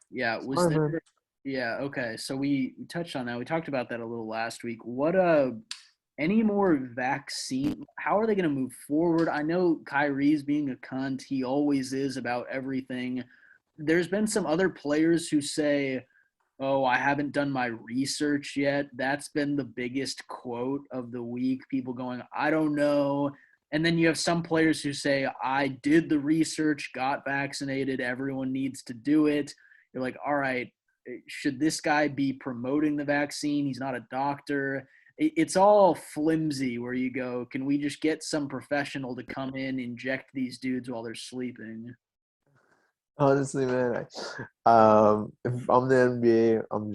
Yeah, was Sorry, there? man. Yeah, okay. So we touched on that. We talked about that a little last week. What any more vaccine? How are they going to move forward? I know Kyrie's being a cunt. He always is about everything. There's been some other players who say, "Oh, I haven't done my research yet." That's been the biggest quote of the week. People going, "I don't know." And then you have some players who say, "I did the research, got vaccinated. Everyone needs to do it." You're like, all right, should this guy be promoting the vaccine? He's not a doctor. It's all flimsy where you go, can we just get some professional to come in, inject these dudes while they're sleeping? Honestly, man, if I'm the NBA, I'm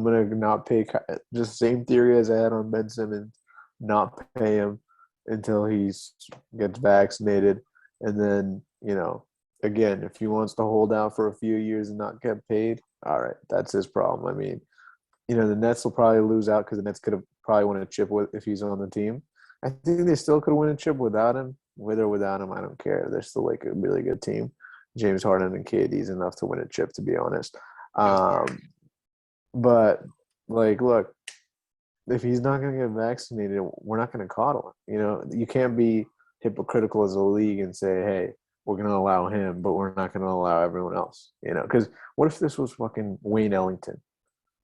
gonna not pay. Just the same theory as I had on Ben Simmons, not pay him until he gets vaccinated, and then again, if he wants to hold out for a few years and not get paid, all right, that's his problem. I mean, the Nets will probably lose out because the Nets could have probably won a chip if he's on the team. I think they still could win a chip without him. With or without him, I don't care. They're still like a really good team. James Harden and KD's enough to win a chip, to be honest. But like, look, if he's not going to get vaccinated, we're not going to coddle him. You can't be hypocritical as a league and say, hey, we're going to allow him, but we're not going to allow everyone else. Because what if this was fucking Wayne Ellington?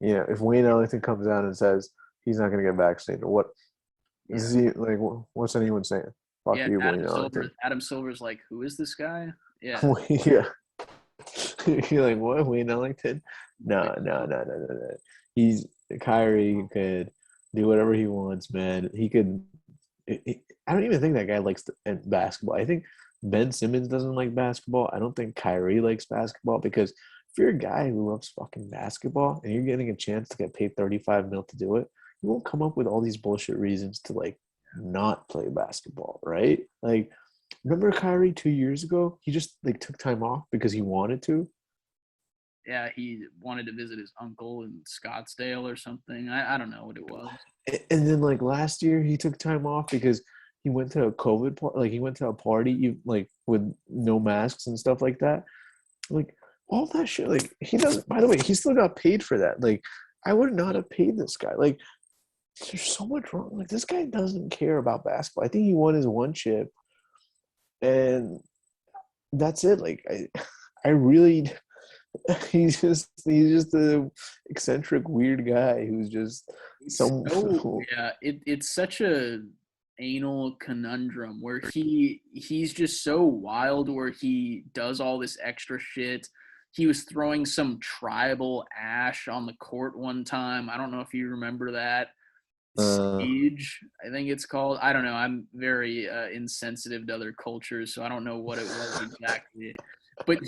If Wayne Ellington comes out and says he's not going to get vaccinated, what is he like? What's anyone saying? Fuck you, Wayne Ellington. Adam Silver's like, who is this guy? Yeah. Yeah. You're like, what? Wayne Ellington? No. He's Kyrie could do whatever he wants, man. He could. I don't even think that guy likes basketball. I think Ben Simmons doesn't like basketball. I don't think Kyrie likes basketball because if you're a guy who loves fucking basketball and you're getting a chance to get paid 35 mil to do it, you won't come up with all these bullshit reasons to like not play basketball, right? Like, remember Kyrie 2 years ago? He just like took time off because he wanted to. Yeah, he wanted to visit his uncle in Scottsdale or something. I don't know what it was. And then like last year, he took time off because he went to a COVID party. Like he went to a party like with no masks and stuff like that. Like all that shit. Like he doesn't. By the way, he still got paid for that. Like I would not have paid this guy. Like there's so much wrong. Like this guy doesn't care about basketball. I think he won his one chip, and that's it. Like I really. He's just a eccentric weird guy who's just it's such a anal conundrum where he's just so wild where he does all this extra shit he was throwing some tribal ash on the court one time. I don't know if you remember that. Siege, I think it's called. I don't know. I'm very insensitive to other cultures, so I don't know what it was exactly. But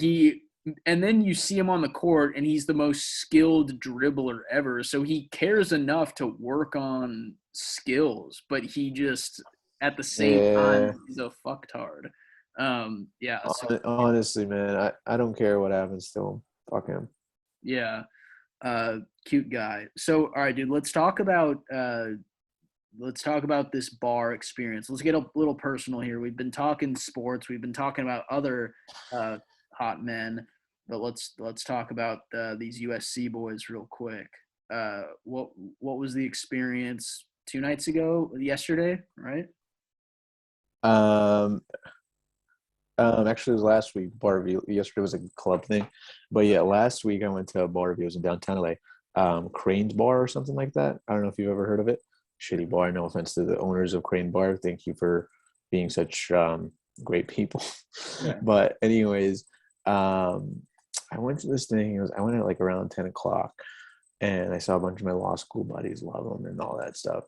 and then you see him on the court, and he's the most skilled dribbler ever. So he cares enough to work on skills, but he just, at the same time, is a fucktard. Yeah. So, honestly, man, I don't care what happens to him. Fuck him. Yeah. Cute guy. So, all right, dude, let's talk about this bar experience. Let's get a little personal here. We've been talking sports. We've been talking about other hot men, but let's talk about these USC boys real quick. What was the experience 2 nights ago? Yesterday, right? Actually, it was last week. Bar review. Yesterday was a club thing, but yeah, last week I went to a bar review. It was in downtown LA, Crane's Bar or something like that. I don't know if you've ever heard of it. Shitty bar. No offense to the owners of Crane Bar. Thank you for being such great people. Yeah. But anyways, I went to this thing. I went at like around 10 o'clock, and I saw a bunch of my law school buddies, love them, and all that stuff.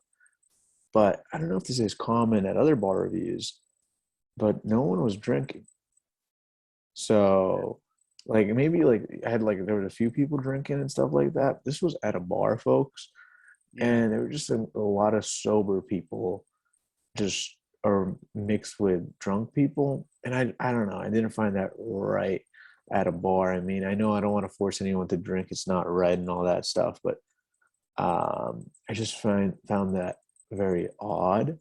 But I don't know if this is common at other bar reviews, but no one was drinking. So like maybe like I had like there was a few people drinking and stuff like that. This was at a bar, folks. Yeah. And there were just a lot of sober people just are mixed with drunk people. And I don't know. I didn't find that right at a bar. I mean, I know I don't want to force anyone to drink. It's not right and all that stuff. But I just found that very odd.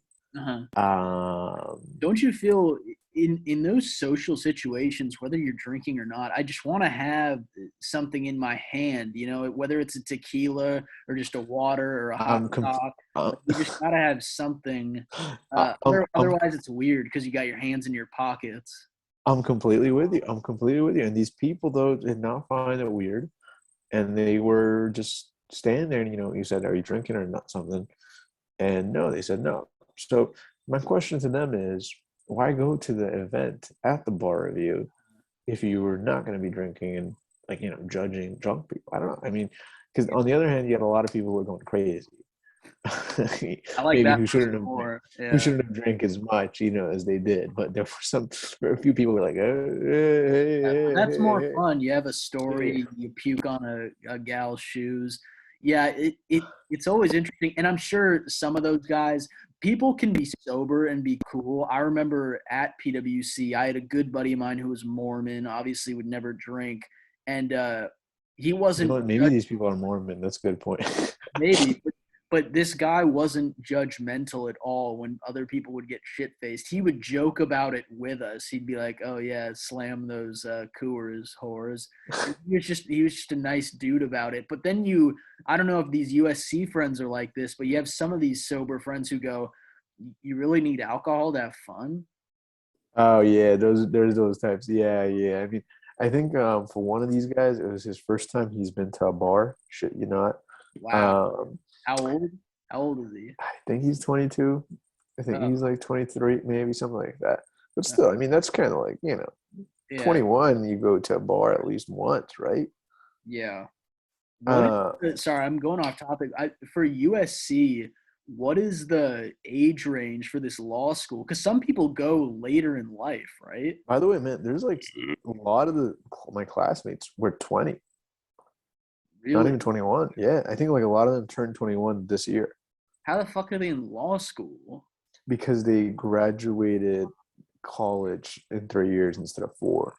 Don't you feel in those social situations, whether you're drinking or not, I just want to have something in my hand, whether it's a tequila or just a water or a hot dog. You just gotta have something. Otherwise, it's weird because you got your hands in your pockets. I'm completely with you. And these people, though, did not find it weird, and they were just standing there. And you said, "Are you drinking or not?" Something, and no, they said no. So my question to them is, why go to the event at the bar review if you were not going to be drinking and judging drunk people? I don't know. I mean, because on the other hand, you had a lot of people who were going crazy. I like maybe that who shouldn't have drank as much, as they did. But there were a few people who were like, hey, that's more fun. You have a story, you puke on a gal's shoes. Yeah, it's always interesting. And I'm sure some of those guys, people can be sober and be cool. I remember at PwC, I had a good buddy of mine who was Mormon, obviously would never drink. And he wasn't. Maybe these people are Mormon. That's a good point. Maybe. But this guy wasn't judgmental at all when other people would get shit-faced. He would joke about it with us. He'd be like, "Oh yeah, slam those Coors, whores." He was just a nice dude about it. But then I don't know if these USC friends are like this, but you have some of these sober friends who go, "You really need alcohol to have fun?" Oh yeah, there's those types. Yeah. I mean, I think for one of these guys, it was his first time he's been to a bar. Shit, you not. Wow. How old? How old is he? I think he's 22. I think he's like 23, maybe something like that. But still, I mean, that's kind of like, 21, you go to a bar at least once, right? Yeah. Sorry, I'm going off topic. For USC, what is the age range for this law school? Because some people go later in life, right? By the way, man, there's like a lot of my classmates were 20. Really? Not even 21. Yeah, I think like a lot of them turned 21 this year. How the fuck are they in law school? Because they graduated college in 3 years instead of 4.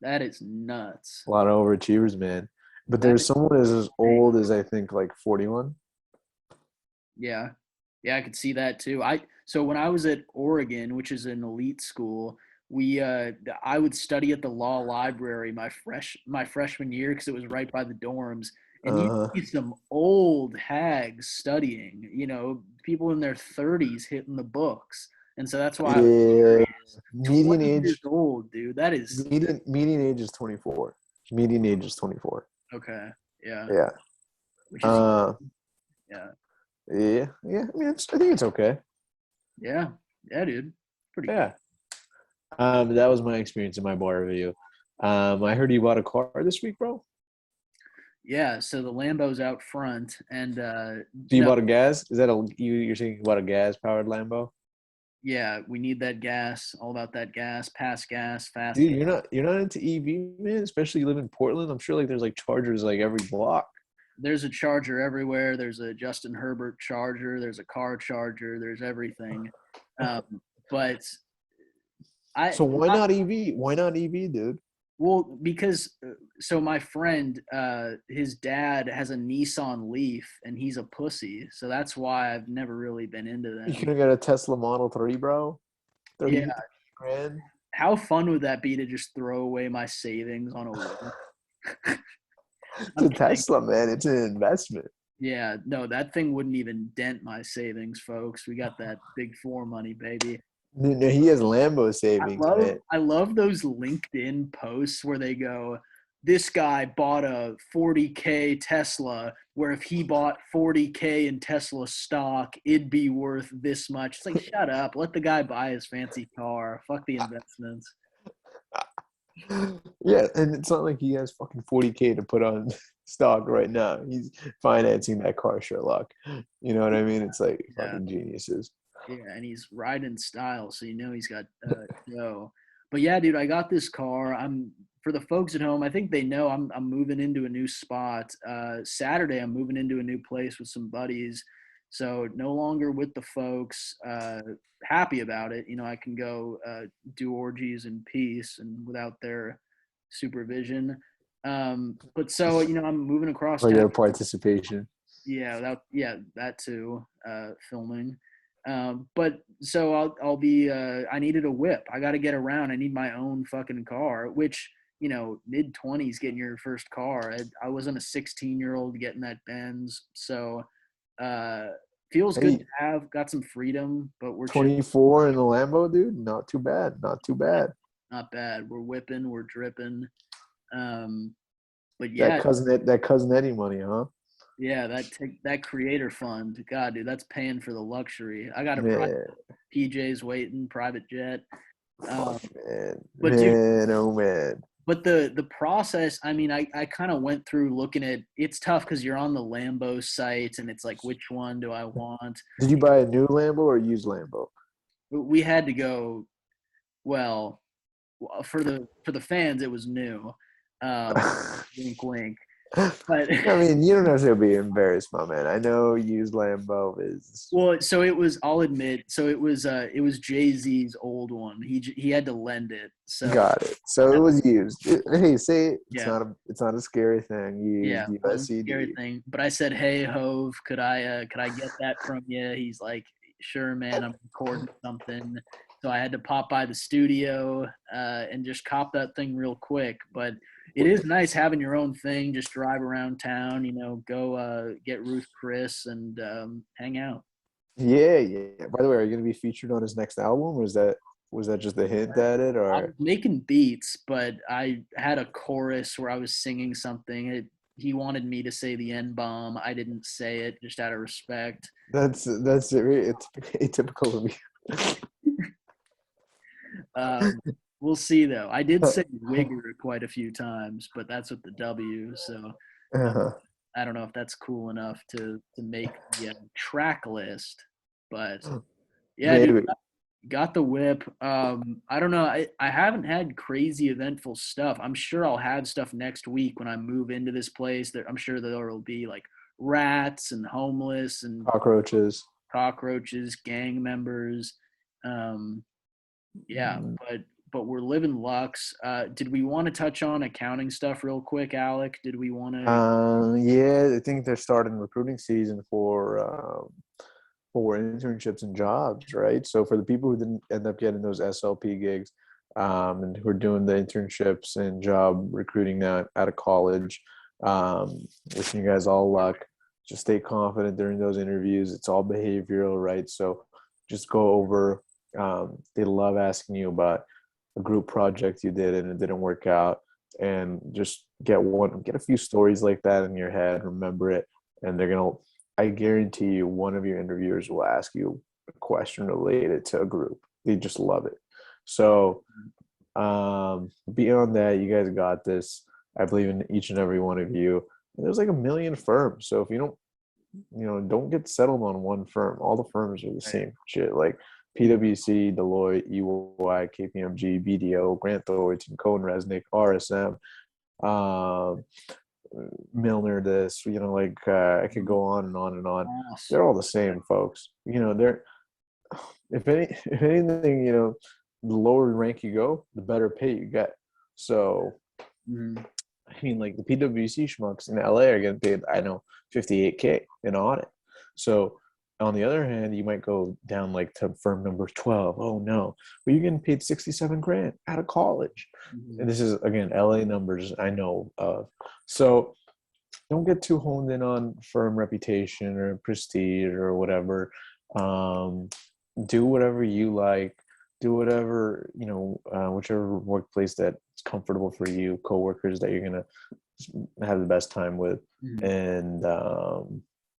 That is nuts. A lot of overachievers, man. But there's someone as old as I think like 41. Yeah, I could see that too. So when I was at Oregon, which is an elite school, I would study at the law library my freshman year because it was right by the dorms, and you see some old hags studying. People in their 30s hitting the books, and so that's why. Yeah, median age years old, dude. That is median age is 24. Median age is 24. Okay. Yeah. Yeah. Which is yeah. I mean, I think it's okay. Yeah, dude. Pretty yeah. That was my experience in my bar review. I heard you bought a car this week, bro. Yeah, so the Lambo's out front, and So you no, bought a gas? Is that a you're saying you bought a gas powered Lambo? yeah, we need that gas. All about that gas, fast Dude, gas. you're not into EV, man. Especially you live in Portland. I'm sure like there's like chargers like every block. There's a charger everywhere. There's a Justin Herbert charger. There's a car charger. There's everything. But I So why not EV? Why not EV, dude? well because so my friend, his dad has a Nissan Leaf, and he's a pussy. So that's why I've never really been into You them. could have got a Tesla Model 3, bro. Yeah, 30 grand. how fun would that be to just throw away my savings on a whim? It's I'm a kidding. Tesla, man. It's an investment. Yeah, no, that thing wouldn't even dent my savings, folks. We got that big four money, baby. No, he has Lambo savings, man. I love those LinkedIn posts where they go, this guy bought a 40K Tesla, where if he bought 40K in Tesla stock, it'd be worth this much. It's like, shut up. Let the guy buy his fancy car. Fuck the investments. Yeah, and it's not like he has fucking 40K to put on stock right now. He's financing that car, Sherlock. You know what I mean? It's like Yeah. fucking geniuses. Yeah, and he's riding style, so you know he's got dough. But yeah, dude, I got this car. I'm for the folks at home. I think they know I'm moving into a new spot. Saturday, I'm moving into a new place with some buddies. So no longer with the folks. Happy about it. You know, I can go do orgies in peace and without their supervision. But so you know, I'm moving across Or town. your participation. Yeah, that too. Filming. But so I'll be. I needed a whip. I got to get around. I need my own fucking car. Which you know, mid-20s getting your first car. I wasn't a 16-year-old getting that Benz. So uh, feels good to Hey, have. Got some freedom, but we're chill. 24 in the Lambo, dude. Not too bad. Not too bad. Not bad. We're whipping. We're dripping. Um, but That yeah, cousin that cousin Eddie money, huh? yeah, that creator fund, God, dude, that's paying for the luxury. I got a private Man, PJ's waiting, private jet. fuck, man, But dude, man, oh man. but the process, I mean, I kind of went through looking at. It's tough because you're on the Lambo site, and it's like, which one do I want? Did you buy a new Lambo or a used Lambo? We had to go. Well, for the fans, it was new. Wink, wink. But I mean, you don't have to be embarrassed, my man. I know used Lambo is well, so it was. I'll admit. So it was Jay Z's old one. He had to lend it. So got it. So it was used. Hey, say it. yeah, It's not a scary thing. yeah, Used wasn't a scary USCD. thing. But I said, "Hey, Hove, could I get that from you?" He's like, "Sure, man. I'm recording something." So I had to pop by the studio and just cop that thing real quick. But it is nice having your own thing. Just drive around town, you know, go get Ruth Chris and hang out. Yeah, yeah. By the way, are you gonna be featured on his next album? Or was that just a hint at it, I was or making beats, but I had a chorus where I was singing something. He wanted me to say the N bomb. I didn't say it just out of respect. that's it's atypical of me. Um, we'll see though. I did say Wigger quite a few times, but that's with the W. So uh, Uh-huh. I don't know if that's cool enough to make the track list. But yeah, dude, Maybe. got the whip. I don't know. I haven't had crazy eventful stuff. I'm sure I'll have stuff next week when I move into this place. That I'm sure there will be like rats and homeless and Cockroaches. cockroaches, gang members. Um, yeah, Mm. but we're living Lux. Did we want to touch on accounting stuff real quick, Alec? Did we want to? Yeah, I think they're starting recruiting season for internships and jobs, right? So for the people who didn't end up getting those SLP gigs, and who are doing the internships and job recruiting now out of college, wishing you guys all luck. Just stay confident during those interviews. It's all behavioral, right? So just go over. They love asking you about a group project you did and it didn't work out, and just get a few stories like that in your head. Remember it, and they're gonna. I guarantee you, one of your interviewers will ask you a question related to a group. They just love it. So Beyond that, you guys got this. I believe in each and every one of you. And there's like a million firms. So if you don't get settled on one firm. All the firms are the same shit. Like PwC, Deloitte, EY, KPMG, BDO, Grant Thornton, Cohen Resnick, RSM, Milner. This, I could go on and on and on. They're all the same, folks. They're if anything, the lower rank you go, the better pay you get. So, I mean, like the PwC schmucks in LA are getting paid, I know, $58K in audit. So, on the other hand, you might go down like to firm number 12. Oh no, but you're getting paid 67 grand out of college. And this is, again, LA numbers I know of. So, don't get too honed in on firm reputation or prestige or whatever. Do whatever you like. Do whatever, whichever workplace that's comfortable for you, coworkers that you're going to have the best time with. And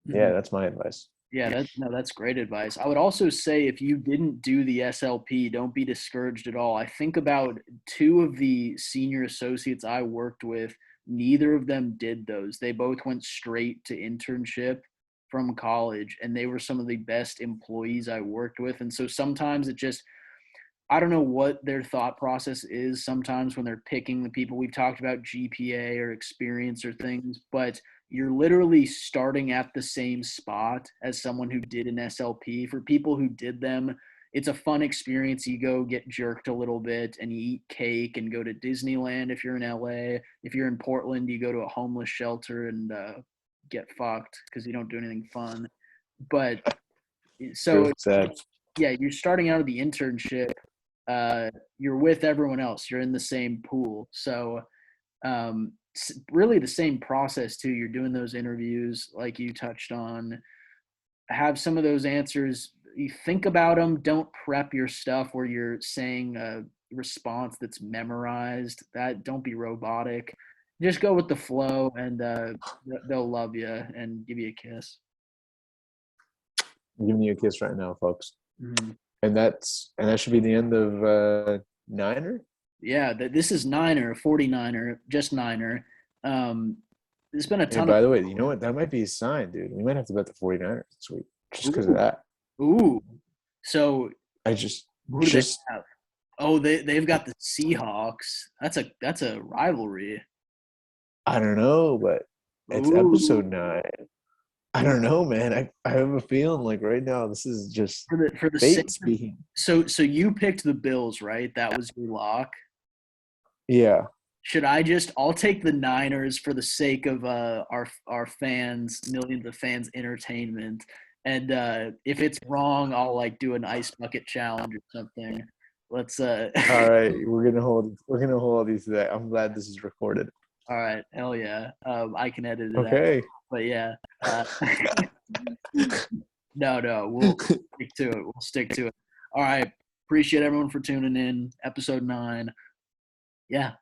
that's my advice. Yeah, that's great advice. I would also say if you didn't do the SLP, don't be discouraged at all. I think about 2 of the senior associates I worked with, neither of them did those. They both went straight to internship from college, and they were some of the best employees I worked with. And so sometimes I don't know what their thought process is sometimes when they're picking the people. We've talked about GPA or experience or things, but you're literally starting at the same spot as someone who did an SLP. For people who did them, it's a fun experience. You go get jerked a little bit and you eat cake and go to Disneyland if you're in LA. If you're in Portland, you go to a homeless shelter and get fucked because you don't do anything fun. But so, yeah, you're starting out of the internship. You're with everyone else. You're in the same pool. So really the same process too. You're doing those interviews like you touched on. Have some of those answers. You think about them. Don't prep your stuff where you're saying a response that's memorized. Don't be robotic. Just go with the flow, and they'll love you and give you a kiss. I'm giving you a kiss right now, folks. And that should be the end of Niner? Yeah, this is Niner, 49er, just Niner. There's been a ton by the way, you know what? That might be a sign, dude. We might have to bet the 49ers this week just because of that. Ooh. So who do they have? Oh, they've got the Seahawks. That's a rivalry. I don't know, but it's episode 9. I don't know, man. I have a feeling like right now this is just for the fate speaking. So you picked the Bills, right? That was your lock. Yeah. I'll take the Niners for the sake of our fans, millions of fans' entertainment. And if it's wrong, I'll like do an ice bucket challenge or something. Let's All right, we're gonna hold these to that. I'm glad this is recorded. All right, hell yeah. I can edit it okay. out. But yeah. No, we'll stick to it. We'll stick to it. All right. Appreciate everyone for tuning in. Episode 9. Yeah.